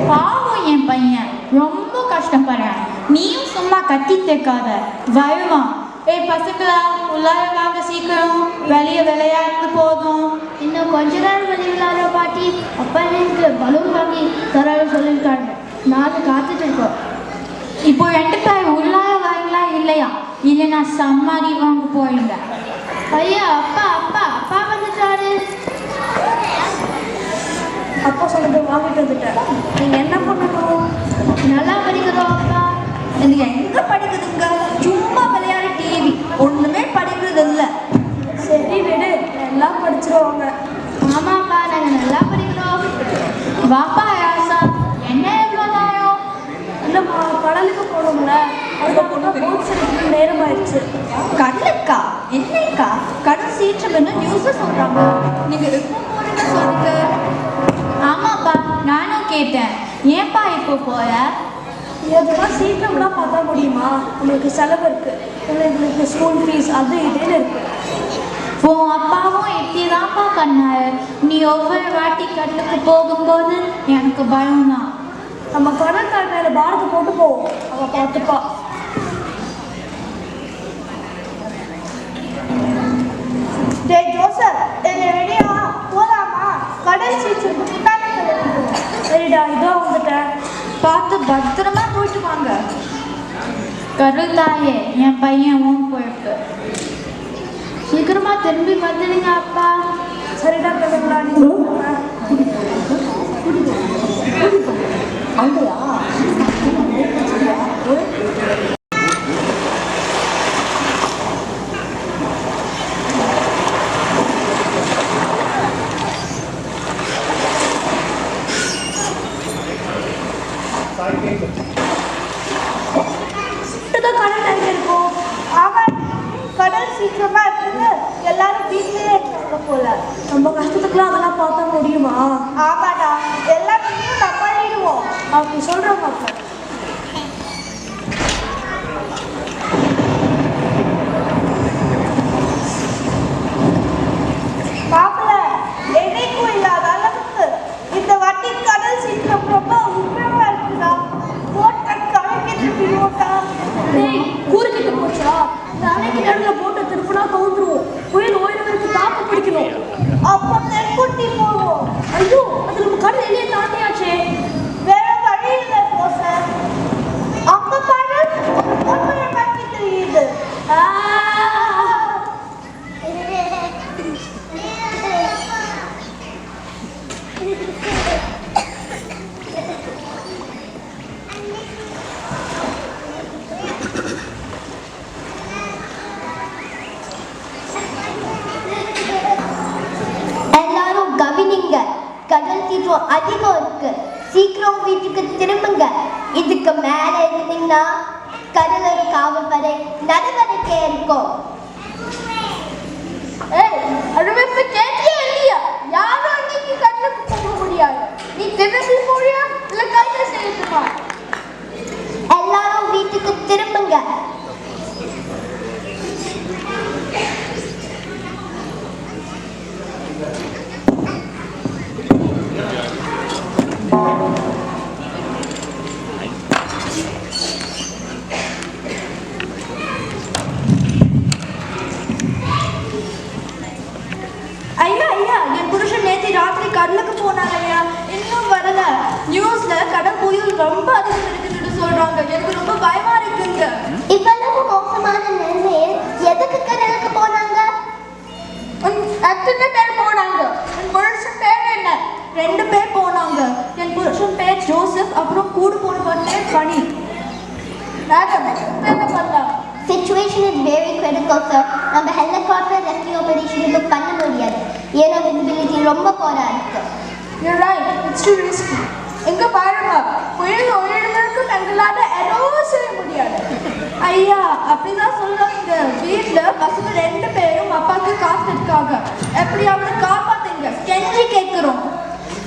பாவம் என் பையன் ரொம்ப கஷ்டப்படுறேன். நீயும் சும்மா கத்தி தேக்காத, வருமா? பசங்களா உள்ளார வாங்க, சீக்கிரம் வெளியே விளையாட்டு போதும். இன்னும் கொஞ்ச நேரம் வெளியே விளையாடுற பாட்டி. அப்பா எனக்கு பலூன் வாங்கி தர நாங்கள் காத்துட்டு இருக்கோம். இப்போ 2 பேர் உள்ளாய வரீங்களா இல்லையா? இல்லை நான் சம்மாடி வாங்க போயிருந்தேன். ஐயா அப்பா அப்பா அப்பா வந்துட்டாரு. அப்பா சொன்னது வாங்கிட்டு வந்துட்டேன். நீங்கள் என்ன பண்ணணும்? நல்லா படிக்கிறோம் அப்பா. இது எங்கே படிக்குதுங்க? சும்மா விளையாடி டிவி, ஒன்றுமே படிக்கிறது இல்லை. சரி விடு, எல்லாம் படிச்சிருவாங்க. ஆமாப்பா நாங்கள் நல்லா படிக்கிறோம். வாப்பா ராசா, என்ன எவ்வளோ நேரம்? இல்லைம்மா, கடலுக்கு போகணும்ல, அதுக்கப்புறம் போட் செலுத்துக்கு நேரம் ஆயிடுச்சு. கடலுக்கா? என்னக்கா? கடல் சீற்றம்னு நியூஸில் சொல்கிறாங்க. நீங்கள் எப்போ போகிறீங்க சொல்லுங்க. ஆமாப்பா, நானும் கேட்டேன். ஏன்பா இப்போ போற? எதுனா சீக்கிரம்லாம் பார்த்தா முடியுமா? நம்மளுக்கு செலவு இருக்குது, உங்களுக்கு ஸ்கூல் ஃபீஸ் அது இதுன்னு இருக்குது. உன் அப்பாவும் எப்படிதான்ப்பா பண்ணாரு? நீ ஒவ்வொரு வாட்டி கடலுக்கு போகும்போது எனக்கு பயம் தான். நம்ம கடற்கரை மேலே பாரத்தை போட்டு போவோம், அவள் பார்த்துப்பா. டேய் ஜோசப், என்ன ரெடியா போகலாமா? கடல் சீச்சுக்கு பின்னாடி சரிடா, இதோ வந்துட்டேன். பார்த்து பத்திரமா போயிட்டு வாங்க. கடல் தாயே, என் பையன் ஊன் போயிருக்கு. சீக்கிரமா திரும்பி வந்துடுங்க அப்பா. சரிடா கிளம்புடா, நீங்கள் அங்கயா? கடல் எங்க இருக்கும்? ஆமாம், கடல் சீக்கிரமா இருக்குது. எல்லாரும் வீட்டிலேயே இருக்காங்க போல. நம்ம கஷ்டத்துக்குலாம் அதெல்லாம் பார்த்தா முடியுமா? ஆமாடா, எல்லாத்தையும் நம்ம பண்ணிடுவோம். அப்படி சொல்றாங்க. மாப்பிள்ள, என்னைக்கும் இல்லாத அளவுக்கு இந்த வாட்டி கடல் சீக்கிரம் ரொம்ப உண்மையா இருக்குதா? போட்டை கணக்கிட்டு திருப்பிடுவோட்டா. கூறுகிட்டு போச்சா? நாளைக்கு நடுவில் போட்டை திருப்பினா தோன்றுவோம். புயல் ஓய்வதற்கு தாக்கு பிடிக்கணும். அப்போ தெற்கொட்டி போவோம். ஐயோ, அது நம்ம கடல் எல்லையை தாண்டியாச்சே. வேற வழி இல்லை சார். அப்ப பாரு, உண்மையை பற்றி தெரியுது. எல்லாரும் கவனிங்க, கடல் சீற்றம் அதிகம் இருக்கு. சீக்கிரம் வீட்டுக்கு திரும்புங்க. இதுக்கு மேல இருந்தீங்கன்னா கடலோர காவல்படை நடவடிக்கை இருக்கும். அறிவிப்பு கேட்டியா இல்லையா? யாரும் அன்னைக்கு கடலுக்கு போக முடியாது. நீ திரும்பி போறியா இல்லை கையில் செய்யட்டுமா? எல்லாரும் வீட்டுக்கு திரும்புங்க. ஐயா ஐயா, என் புருஷன் நேற்று ராத்திரி கடலுக்கு போனாங்க ஐயா, இன்னும் வரல. நியூஸ்ல கடல் புயல் ரொம்ப அதிகம் இருக்குன்னு சொல்றாங்க. எனக்கு ரொம்ப பயமா இருக்குங்க. இவ்வளவு மோசமான நிலைமையில் எதுக்கு கடலுக்கு போனாங்க? எத்தனை பேர் போனாங்க? என் புருஷன் பேர் என்ன? 2 பேர் போனாங்க. என் புருஷன் பேர் ஜோசப், அப்புறம் கூடு போனவர் பேர் பனி. மேடம், என்ன பண்ணலாம்? Situation is very critical, sir. நம்ம helicopter rescue operation இப்போ பண்ண முடியாது. ஏன்னா visibility ரொம்ப போரா இருக்கு. You're right, it's too risky. எங்க பாருங்க, புயல் ஓய்வதற்கு தங்களால எதுவும் செய்ய முடியாது. ஐயா, அப்படிதான் சொல்லுவாங்க. வீட்டுல பசங்க 2 பேரும் அப்பாவுக்கு காசு இருக்காங்க. எப்படியாவது காப்பாத்துங்க, கெஞ்சி கேட்கிறோம்.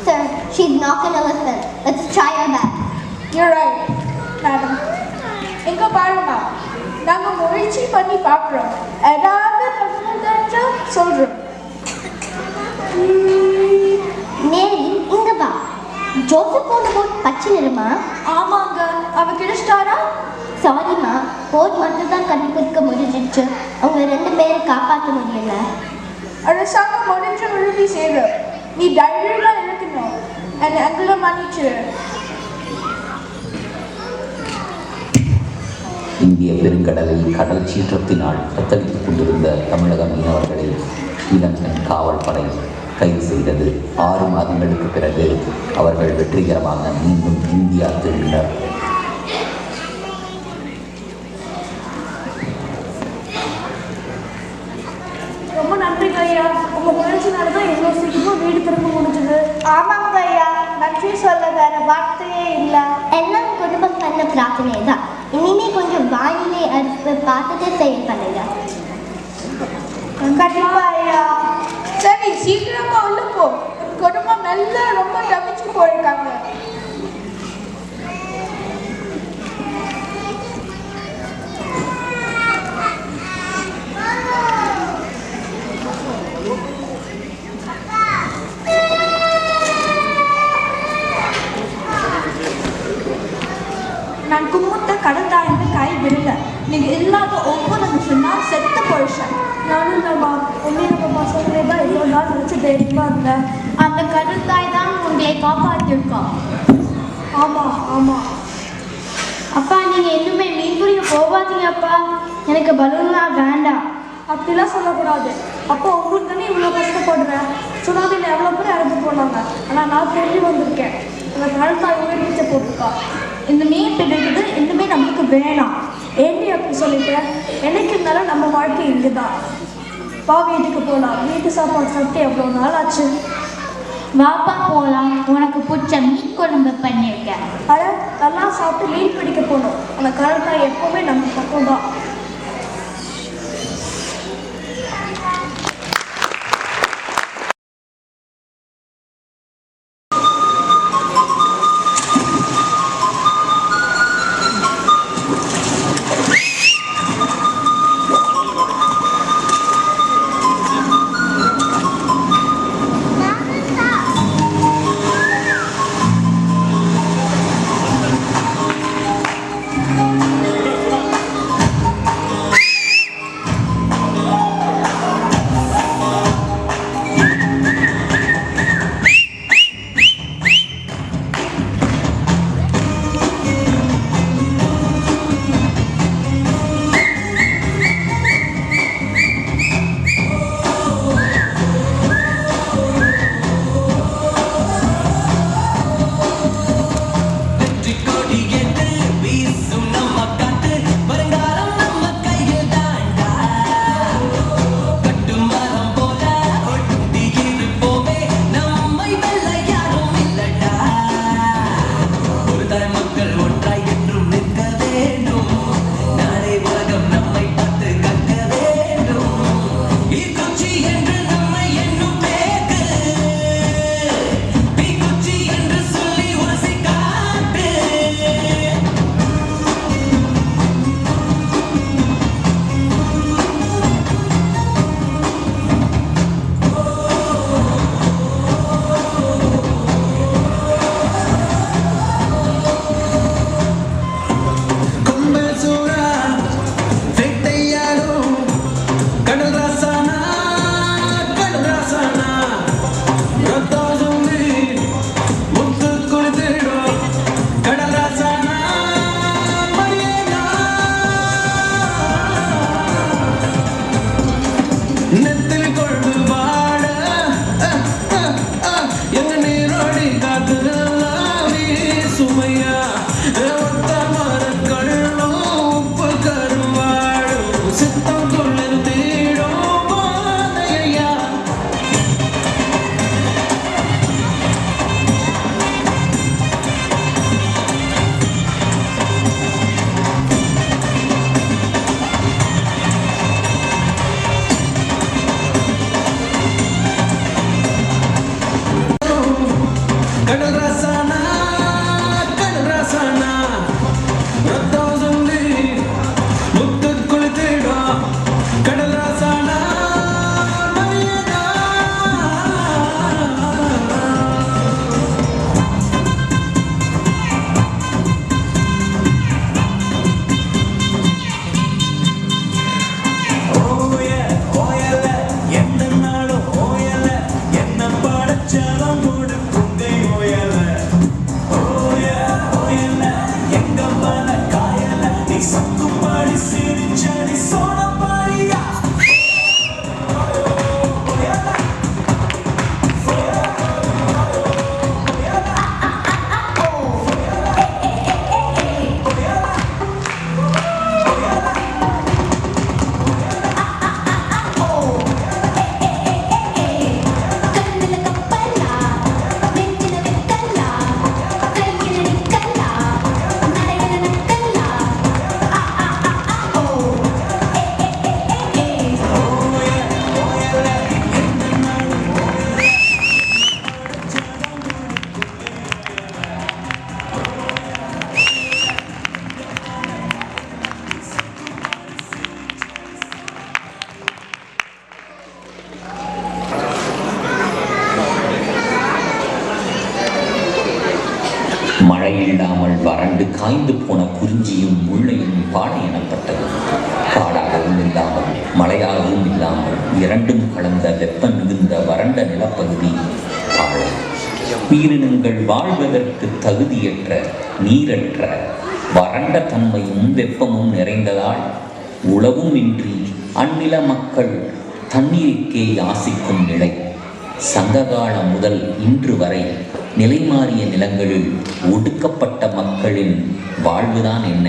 Sir, she's not gonna listen. Let's try our best. You're right, madam. எங்க பாருங்க, நாங்க முயற்சி பண்ணி பார்க்குறோம். ஏதாவது தகவல் தெரிஞ்சா சொல்றோம். மேரி, இங்க வா. ஜோசப் போன போட் பச்சை நிறமா? ஆமாங்க, அவ கிடைச்சிட்டாரா? சாரிம்மா, போட் மட்டும் தான் கண்டுபிடிக்க முடிஞ்சிச்சு. அவங்க 2 பேரை காப்பாற்ற முடியல. அரசாங்கம் முடிஞ்ச உதவி செய்யறோம். நீ தைரியமா இருக்கணும். எங்களை மன்னிச்சிரு. இந்திய பெருங்கடலில் கடல் சீற்றத்தினால் தத்தளித்துக் கொண்டிருந்த தமிழக மீனவர்களை இலங்கை காவல் படை கைது செய்தது. 6 மாதங்களுக்கு பிறகு அவர்கள் வெற்றிகரமாக மீண்டும் இந்தியா திரும்பினர். ரொம்ப நன்றிங்க ஐயா. உங்க முயற்சினால தான் இவ்வளோ சீக்கிரமா வீடு திரும்ப முடிஞ்சது. ஆமாங்க ஐயா, நன்றி சொல்ல வேற வார்த்தையே இல்லை. எல்லாம் குடும்பம் பண்ண பிரார்த்தனை தான். இனிமே கொஞ்சம் வானிலை அறிவிப்பு பார்த்துட்டு செயல்படுங்க. கண்டிப்பா ஐயா. சரி, சீக்கிரமா உள்ள போ. குடும்பம் எல்லாம் ரொம்ப தவிச்சு போயிருக்காங்க. நான் கும்பிட்ட கடல் தாழ்ந்து கை விடல. நீங்க இல்லாத ஒவ்வொரு நிமிஷம் நான் செத்து போயிட்டேன். நானும் நம்ம நம்ம பசங்களே தான் இவ்வளோ நாள் நினச்சி தைரியமா இருந்தேன். அந்த கடல் தாய் தான் உங்களை காப்பாற்றிருக்கோம். ஆமாம் ஆமாம். அப்பா நீங்கள் இன்னுமே மீன் பிடிக்க போகாதீங்க அப்பா. எனக்கு பலூன்லாம் வேண்டாம். அப்படிலாம் சொல்லக்கூடாது. அப்போ உங்களுக்கு தானே இவ்வளோ கஷ்டப்படுறேன். சுனாமியில் எவ்வளோ பேர் இறந்து போனாங்க. ஆனால் நான் தெரிஞ்சு வந்திருக்கேன். அந்த கடல் தாய் உயிர் நீச்ச போட்டிருக்கா. இந்த மீன் பிடிக்கிறது இன்னுமே நம்மளுக்கு வேணாம். ஏண்டி அப்படி சொல்லிட்டேன்? என்னைக்கு இருந்தாலும் நம்ம வாழ்க்கை இங்கே தான். வா வீட்டுக்கு போகலாம். வீட்டு சாப்பாடு சாப்பிட்டு எவ்வளோ நாள் ஆச்சு. வாப்பா போகலாம். உனக்கு பிடிச்ச மீன் குழம்பு பண்ணியிருக்கேன். அட, நல்லா சாப்பிட்டு மீன் பிடிக்க போகணும். அந்த கடல் தாய் எப்போவுமே நம்ம பக்கம் தான். மழை இல்லாமல் வறண்டு காய்ந்து போன குறிஞ்சியும் முள்ளையும் பாடை எனப்பட்டது. காடாகவும் இல்லாமல் மழையாகவும் இல்லாமல் இரண்டும் கலந்த வெப்ப மிகுந்த வறண்ட நிலப்பகுதி பாழை. உயிரினங்கள் வாழ்வதற்கு தகுதியற்ற நீரற்ற வறண்ட தன்மையும் வெப்பமும் நிறைந்ததால் உழவும் இன்றி அந்நில மக்கள் தண்ணீருக்கே யாசிக்கும் நிலை. சங்ககாலம் முதல் இன்று வரை நிலைமாறிய நிலங்களில் ஒடுக்கப்பட்ட மக்களின் வாழ்வுதான் என்ன?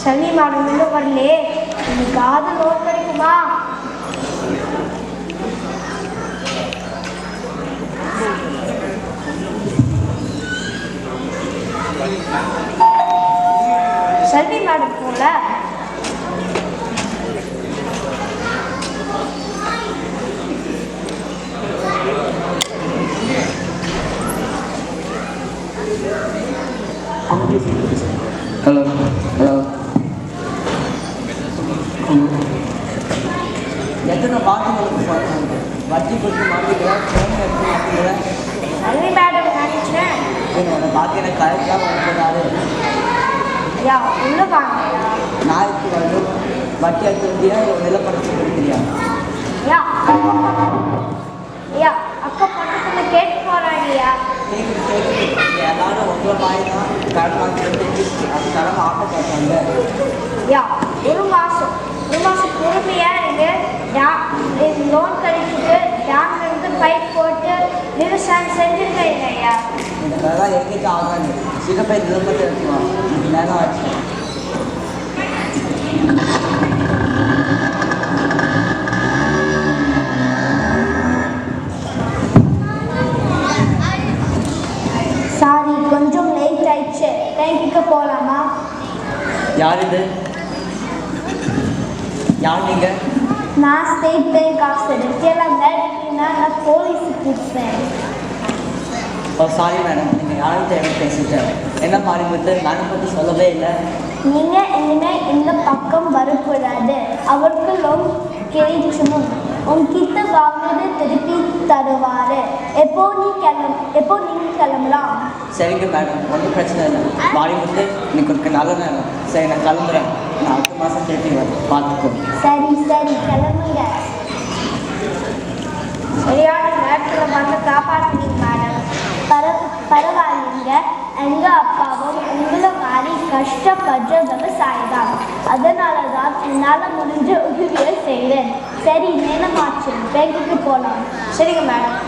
சனி மேடம் இன்னும் வரலே, இன்னைக்காவது நோட் கிடைக்குமா? சனி மேடம் போல ஹலோ ஹலோ எத்தனை பாட்டிகளுக்கு போகிறாங்க. வட்டி கொடுத்து மாட்டிக்கிறேன், ஃபோன் எடுத்து மாட்டிக்கிறேன். அள்ளி மேடம் நினைச்சேன். என்னோட பாட்டி எனக்கு கரெக்டாக வந்துடுறாரு. ஐயா உள்ள வாங்கய்யா. நாளைக்கு வந்து வட்டி எடுத்து முடியா இல்லை நிலப்படத்தை கொடுக்குறியா? ஐயா ஐயா அக்கா பக்கத்துல கேட்டு போறாங்கய்யா. கேட்குது எல்லாரும் உங்களை மாதிரி தான் கடன் வாங்கிட்டு அது தரம் ஆட்ட பார்த்தாங்க. ஐயா ஒரு மாசம் பொறுமையா இருக்கு. லோன் கழிச்சுட்டு பேங்க்ல இருந்து பைப் போட்டு விவசாயம் செஞ்சிருக்கேன் ஐயா. இந்த வேலை எங்கிட்ட ஆகாது. சிகப்பை நிலப்பத்தை எடுத்துவான். நேரம் ஆச்சு. சாரி கொஞ்சம் லேட் ஆயிடுச்சு. டேங்க்குக்கு போகலாமா? யார் இது? யார் நீங்க? நான் ஸ்டேட் பேங்க் ஆஃபீஸர். எல்லாம் வேலைக்குன்னா நான் போலீஸுக்கு கொடுப்பேன். ஓ சாரி மேடம், நீங்கள் யாரும் தேவை பேசிட்டேன். என்ன மாதிரி விட்டு மேடம் பற்றி சொல்லவே இல்லை. நீங்கள் இனிமேல் இந்த பக்கம் வரக்கூடாது. அவருக்கு லோன் கிடைச்சணும். உங்ககிட்ட வாங்கினது திருப்பி தருவார். எப்போ நீங்கள் கிளம்பலாம்? சரிங்க மேடம், ஒன்றும் பிரச்சனை இல்லை. வாடி விட்டு இன்னைக்கு ஒரு நல்ல நேரம். சரி நான் கிளம்புறேன். நான் அடுத்த மாதம் திருப்பி வரேன், பார்த்துக்கோ. சரி கிளம்புங்க. சரியான நேரத்தில் வந்து காப்பாற்றுவீங்க மேடம். பரவாயில்லைங்க. எங்கள் அப்பாவும் உங்களை மாதிரி கஷ்டப்படுற விவசாயி தான். அதனால தான் என்னால் முடிஞ்ச உதவியை செய்கிறேன். சரி நேரமாச்சு, பேங்குக்கு போகலாம். சரிங்க madam.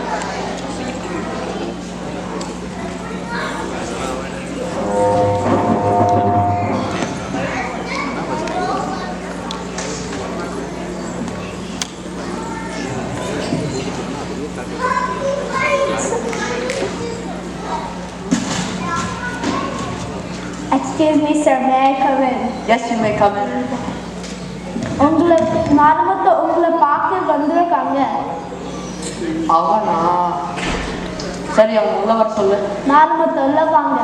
Excuse me, sir. May I come in? Yes, you may come in. உங்களை பார்க்க வந்திருக்காங்க. அவனா? சரி, அவங்க உள்ள வர சொல்லு. நார்மத்துல வாங்க.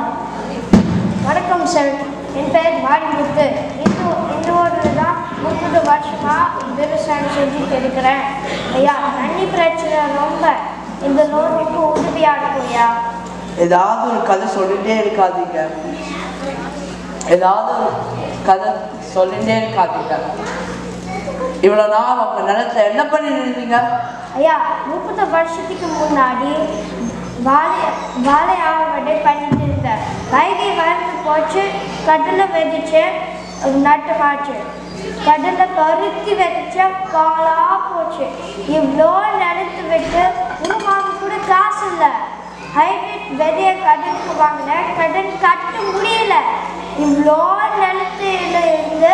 வணக்கம் சார், என் பெயர் மாரிமுத்து. இந்த ஊரில் தான் 30 வருஷமா விவசாயம் செஞ்சுட்டு இருக்கிறேன். ஐயா தண்ணி பிரச்சனை ரொம்ப. இந்த லோனுக்கு உதவியாக இருக்கும் ஐயா. ஏதாவது ஒரு கதை சொல்லிட்டே இருக்காதீங்க. இவ்வளோ நாள் அவங்க நிலத்துல என்ன பண்ணி இருந்தீங்க? ஐயா 30 வருஷத்துக்கு முன்னாடி வாழை ஆவடை பண்ணிட்டு இருந்தேன். வைகை வளர்ந்து போச்சு, கடலை விதைச்சு நட்டமாச்சு. கடலை பருத்தி விதைச்சா காலா போச்சு. இவ்வளோ நிலத்து விட்டு உருவாங்க கூட காசு இல்லை. ஹைபிரிட் விதைய கடனுக்கு வாங்கினேன், கடன் கட்ட முடியல. இவ்வளோ நிலத்துல இருந்து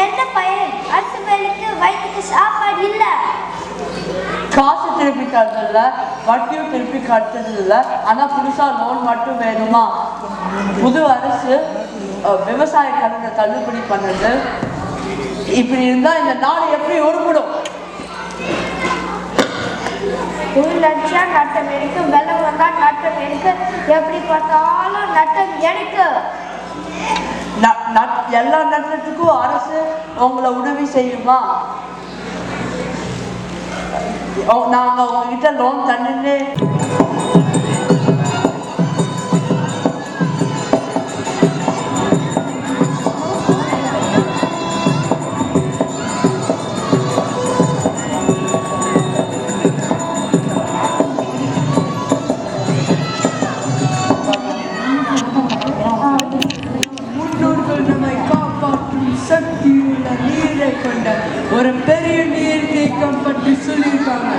என்ன பையன்? அடுத்த வேலைக்கு வயிற்றுக்கு சாப்பாடு இல்லை. காசு திருப்பி தரதில்ல, வட்டியும் திருப்பி கட்டுறதில்ல, ஆனால் புதுசாக லோன் மட்டும் வேணுமா? புது அரசு விவசாய கடனை தள்ளுபடி பண்ணுது. இப்படி இருந்தால் இந்த நாடு எப்படி உருப்படும்? 1 லட்சம் நட்டம் இருக்கு, வெள்ளம் வந்தா நட்டம் இருக்கு, எப்படி பார்த்தாலும் நட்டம் எனக்கு. எல்லா நட்டத்துக்கும் அரசு உங்களை உதவி செய்யுமா? நாங்கள் உங்ககிட்ட லோன் தந்துட்டு ஒரு பெரிய நீர்த்தேக்கம் பற்றி சொல்லியிருக்காங்க.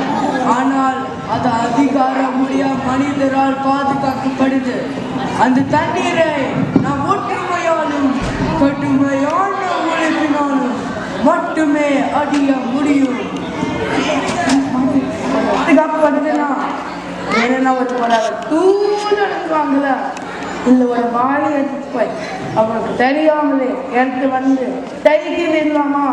ஆனால் அது அதிகார முடியா மனிதரால் பாதுகாக்கப்படுது. அந்த தண்ணீரை நாம் ஒற்றுமையாலும் கடுமையான உழைப்பினாலும் மட்டுமே அடைய முடியும். பாதுகாக்கப்படுதுன்னா ஏன்னா ஒரு தூண்டுவாங்கள இல்லை ஒரு வாழை எடுத்து போய் அவனுக்கு தெரியாமலே எடுத்து வந்து தைரியம் வேணுமா?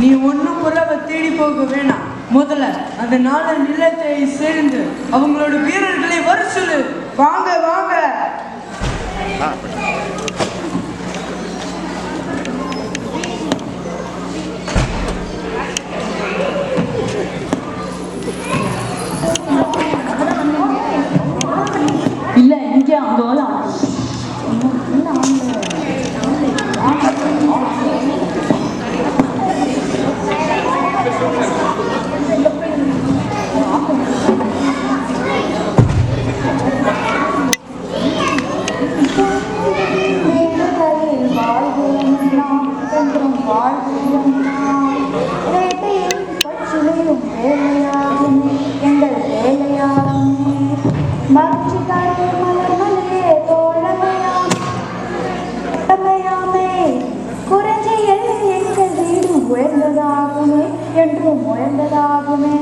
நீ ஒன்றும் புறவை தேடி போக வேணாம். முதல்ல அந்த 4 நிலத்தை சேர்ந்து அவங்களோட வீரர்களை வர சொல்லு. வாங்க வாங்க. என்றும் உயர்ந்ததாகுமே.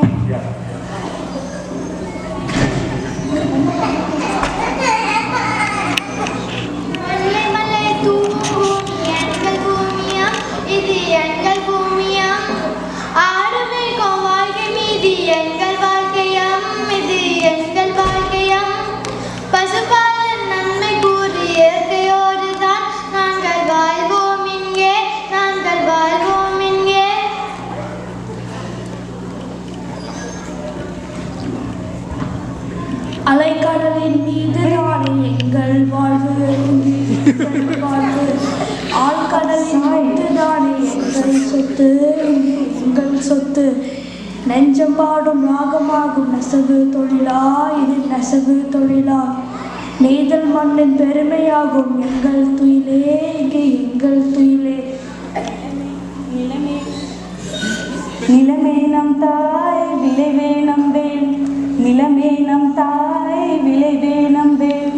அலைக்கடலின் மீது தானே எங்கள் வாழ்வு, ஆழ்கடலின் மீது தானே எங்கள் சொத்து, எங்கள் சொத்து. நெஞ்சம் பாடும் ராகமாகும் நெசவு தொழிலா, இது நெசவு தொழிலா. நெய்தல் மண்ணின் பெருமையாகும் எங்கள் துயிலே, இங்கே எங்கள் துயிலே. நிலமே நம் தாய் விளைவே நம்பேன், நிலமே நம் தாய் விளைவே நம்பேன்.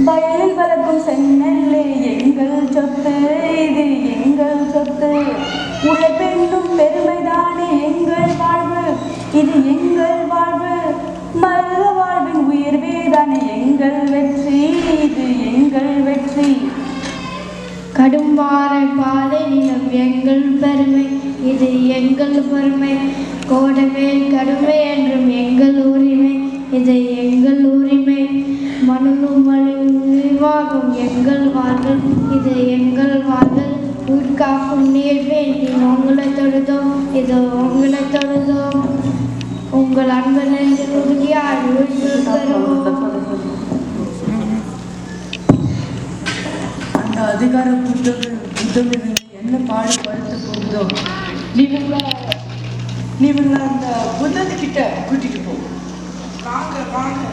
வயலில் வளர்க்கும் செந்நெல்லே எங்கள் சொத்து, இது எங்கள் சொத்து. உழைப்பெண்ணும் பெருமைதானே எங்கள் வாழ்வு, இது எங்கள் வாழ்வு. மருத வாழ்வின் உயர்வேதானே எங்கள் வெற்றி, இது எங்கள் வெற்றி. கடும் வார பாதை நிலம் எங்கள் பெருமை, இது எங்கள் பெருமை. கோடமேல் கடுமை என்றும் எங்கள் உரிமை, இது எங்கள் உரிமை. மண்ணும் மலிவாகும் எங்கள் வாழ்கள், இது எங்கள் வாழ்கள். உட்காக்கும் நீர் வேண்டி உங்களை தொழுதோம், இது உங்களை தொழுதோம். உங்கள் அன்பு நெஞ்சில் உறுதியாய் உறுதி தருவோம். அந்த அதிகார புத்தகம் என்ன பாடுபடுத்த போகுதோ, நீங்க அந்த புத்தகத்துக்கிட்ட கூட்டிட்டு போ. வாங்க வாங்க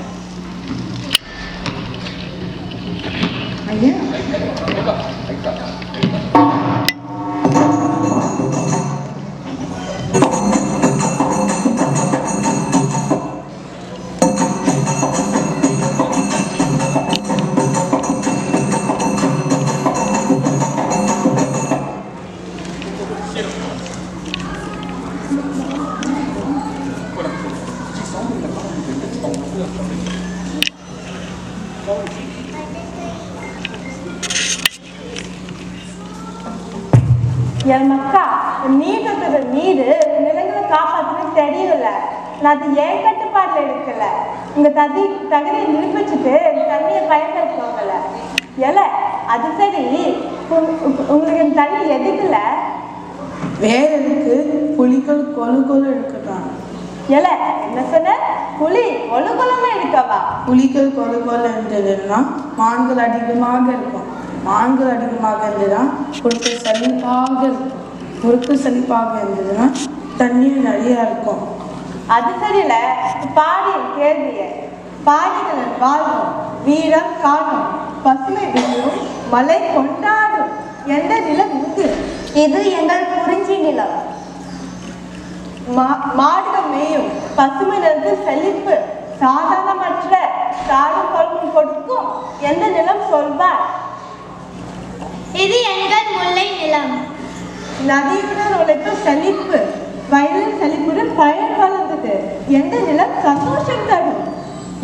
ஐயா. என் மக்கா நீர் கட்டுற நீர் நிலங்களை காப்பாற்றுன்னு தெரியல. நான் அது ஏன் கட்டுப்பாடுல இருக்கல. உங்க தகுதியை நிரூபிச்சுட்டு தண்ணியை பயன்படுத்துவாங்கல்ல. அது சரி, உங்களுக்கு தண்ணி எதுக்குல? வேற இருக்கு, புலிகள் கொலு கொலு எடுக்கட்டான். என்ன சொன்ன? புலி கொலு கொலுமா இருக்கவா? புலிகள் கொலு கொலு இருந்ததுன்னா மான்கள் அதிகமாக இருக்கும். மான்கள் அதிகமாக இருந்ததுன்னா பொருட்கள் செழிப்பாக இருக்கும். பொருட்கள் செழிப்பாக இருந்ததுன்னா தண்ணீர் நிறைய இருக்கும். அது சரியில்ல. பாடிய கேள்விய பாடிகள் வாழ்வும் வீரம் காணும், பசுமை வீழும், மலை கொண்டாடும். எந்த நிலம் இங்கு? இது எங்கள் குறிஞ்சி நிலம். மாடுகள் மேயும் பசுமை நிலத்து செழிப்பு, சாதாரணமற்ற சாடும் பொருளும் கொடுக்கும். எந்த நிலம் சொல்வார்? இது எங்கள் முல்லை நிலம். நதியுடன் உழைக்கும் செழிப்பு, வயலின் செழிப்புடன் பயன் வளர்ந்தது. எந்த நிலம் சந்தோஷம் தரும்?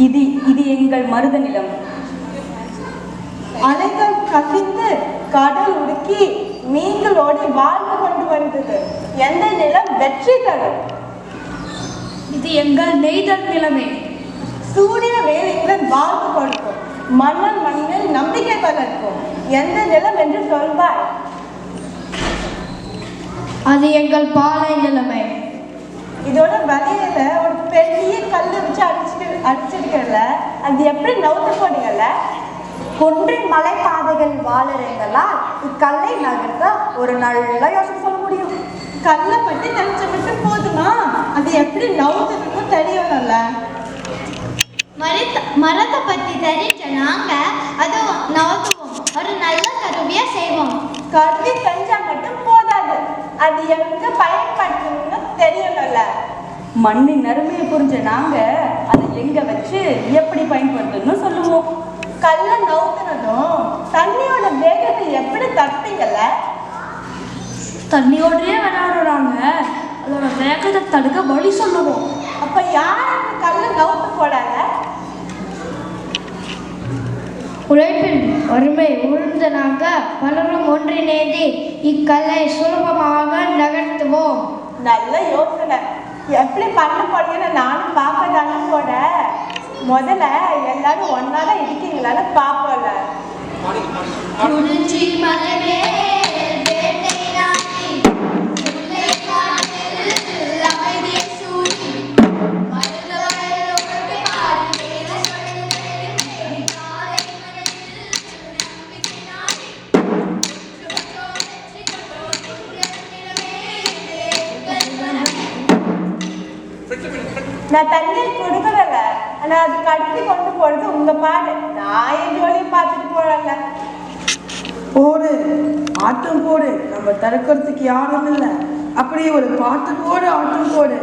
இது எங்கள் மருத நிலம். அலைகள் கசிந்து கடல் உடுக்கி மீன்களோடு வாழ்வு கொண்டு வந்தது. எந்த நிலம் வெற்றி தரும்? இது எங்கள் நெய்தல் நிலமே. சூரிய வேலையுடன் வாழ்வு கொடுக்கும், மண்ணில் நம்பிக்கை வளர்க்கும். எந்த நிலம் என்று சொல்வாய்? அது எங்கள் பாலை நிலைமை. இதோட வலையில ஒரு பெரிய கல்லு வச்சு அடிச்சிருக்கல, அது எப்படி நவுத்து போனீங்கல்ல? குன்றின் மலைப்பாதைகள் வாழறீங்களால் இக்கல்லை நகர்த்த ஒரு நல்ல யோசனை சொல்ல முடியும். கல்லை பற்றி நினைச்ச மட்டும் போதுமா? எப்படி நவுத்துன்னு தெரியணும்ல. மரத்தை பற்றி தெரிஞ்ச நாங்கள் அதுவும் நவுத்துவோம், ஒரு நல்ல கருவியாக செய்வோம். கருவி தெரிஞ்சால் மட்டும் போதாது, அது எங்க பயன்படுத்தணும்னு தெரியணும்ல. மண்ணின் அருமையை புரிஞ்ச நாங்க அதை எங்க வச்சு எப்படி பயன்படுத்தணும்னு சொல்லுவோம். கல்லை நவுத்துனதும் தண்ணியோட வேகத்தை எப்படி தடுப்பீங்கல்ல? தண்ணியோடயே விளையாடுறாங்க, அதோட வேகத்தை தடுக்க வழி சொல்லுவோம். அப்ப யாருக்கு கல்லை நவுத்து போடாத? உழைப்பில் வறுமை உழுந்த நாங்கள் பலரும் ஒன்றிணைந்து இக்கல்லை சுலபமாக நகர்த்துவோம். நல்ல யோசனை. எப்படி பண்ண போறீங்கன்னு நானும் பார்க்கதானே போட. முதல்ல எல்லாரும் ஒன்னாதான் இருக்கீங்களான்னு பார்ப்போம்ல. குறிஞ்சி மலையே வேட்டை நாட்டி முல்லை காட்டில் அமைதி சூடி மருத வயலோடு பாடி வேலை சொல்லுங்கள் காலை மனதில் நம்பிக்கை நாடி நான் தண்ணீர் கொடுக்கறல, ஆனா அது கடத்தி கொண்டு போறது உங்க பாடு. நான் என் ஜோலியும் பார்த்துட்டு போறல. போடு, ஆட்டம் போடு, நம்ம தடுக்கிறதுக்கு யாரும் இல்லை. அப்படியே ஒரு பாட்டு போடு, ஆட்டம் போடு.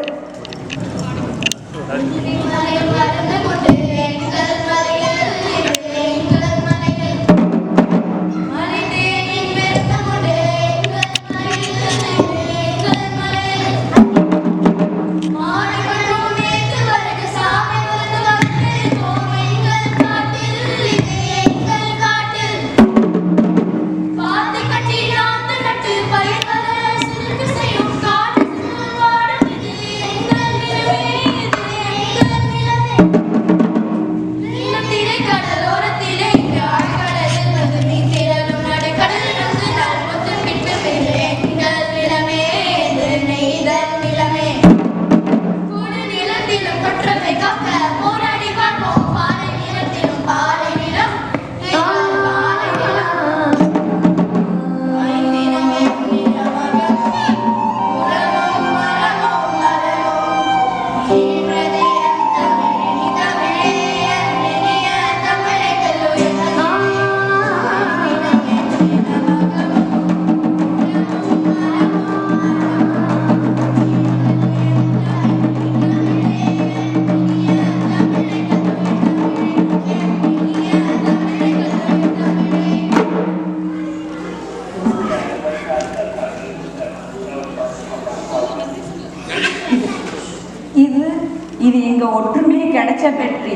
இது எங்க ஒற்றுமையை கிடைச்ச வெற்றி.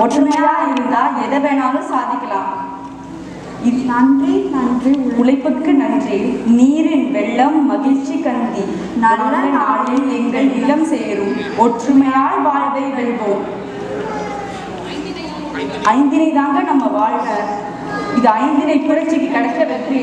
ஒற்றுமையா இருந்தா எதை வேணாலும் சாதிக்கலாம். இது நன்றி நன்றி உழைப்புக்கு நன்றி. நீரின் வெள்ளம் மகிழ்ச்சி கந்தி, நல்ல நாளில் எங்கள் நிலம் சேரும், ஒற்றுமையால் வாழ்வை வெல்வோம். ஐந்தினை தாங்க நம்ம வாழ்க. இது ஐந்தினை புரட்சிக்கு கிடைச்ச வெற்றி.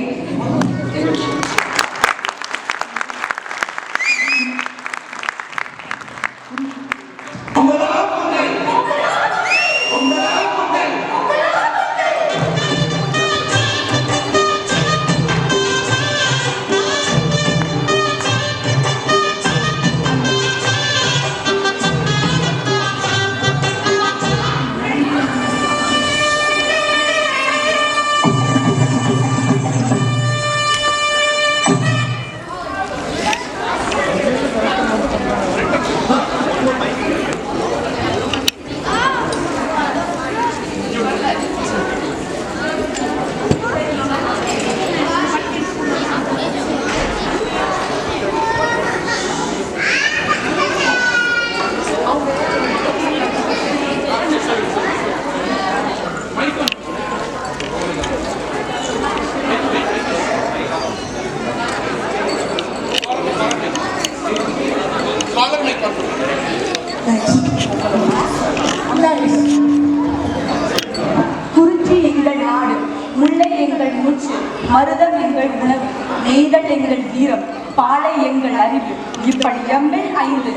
குறிஞ்சி எங்கள் நாடு, முல்லை எங்கள் மூச்சு, மருதம் எங்கள் உணவு, நெய்தல் எங்கள் வீரம், பாலை எங்கள் அறிவு. இப்படி எம்மில் ஐந்து,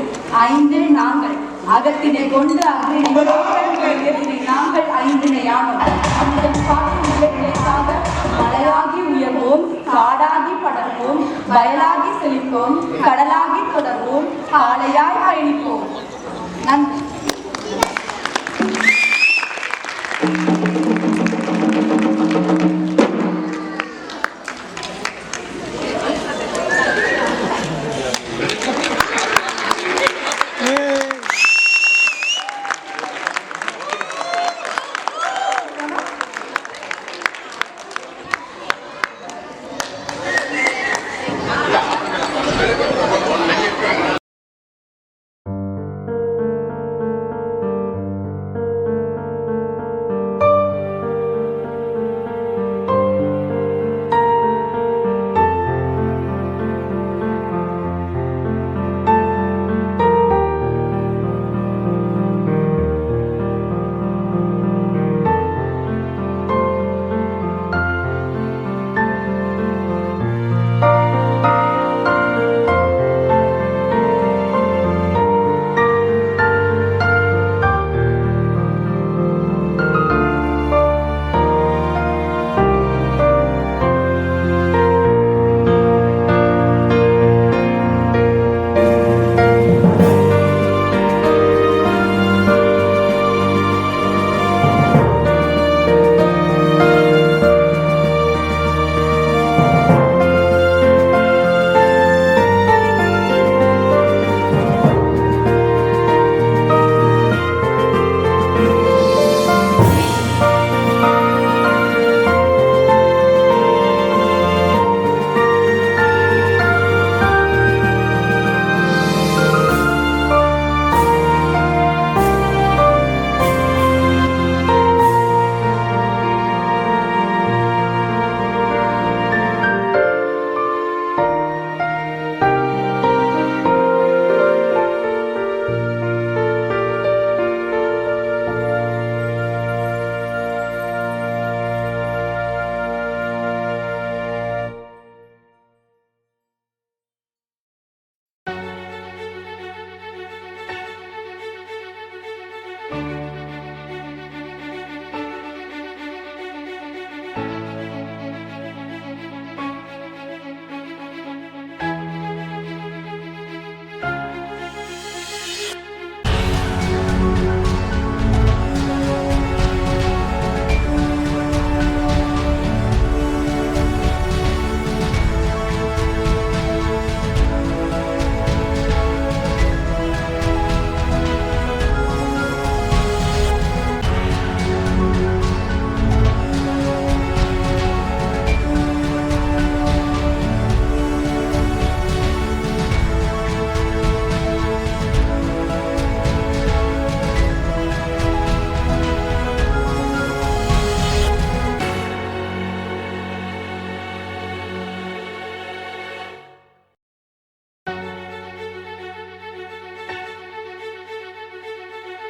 ஐந்தில் நாங்கள் அகத்தினை கொண்டு அகத்தினை நாங்கள் ஐந்தினை ஆனோம். அந்த காட்டின் நிலைக்காக மலையாகி உயர்வோம், காடாகி படர்வோம், வயலாகி செழிப்போம், கடலாகி தொடர்வோம், காலையாய் பயணிப்போம்.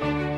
you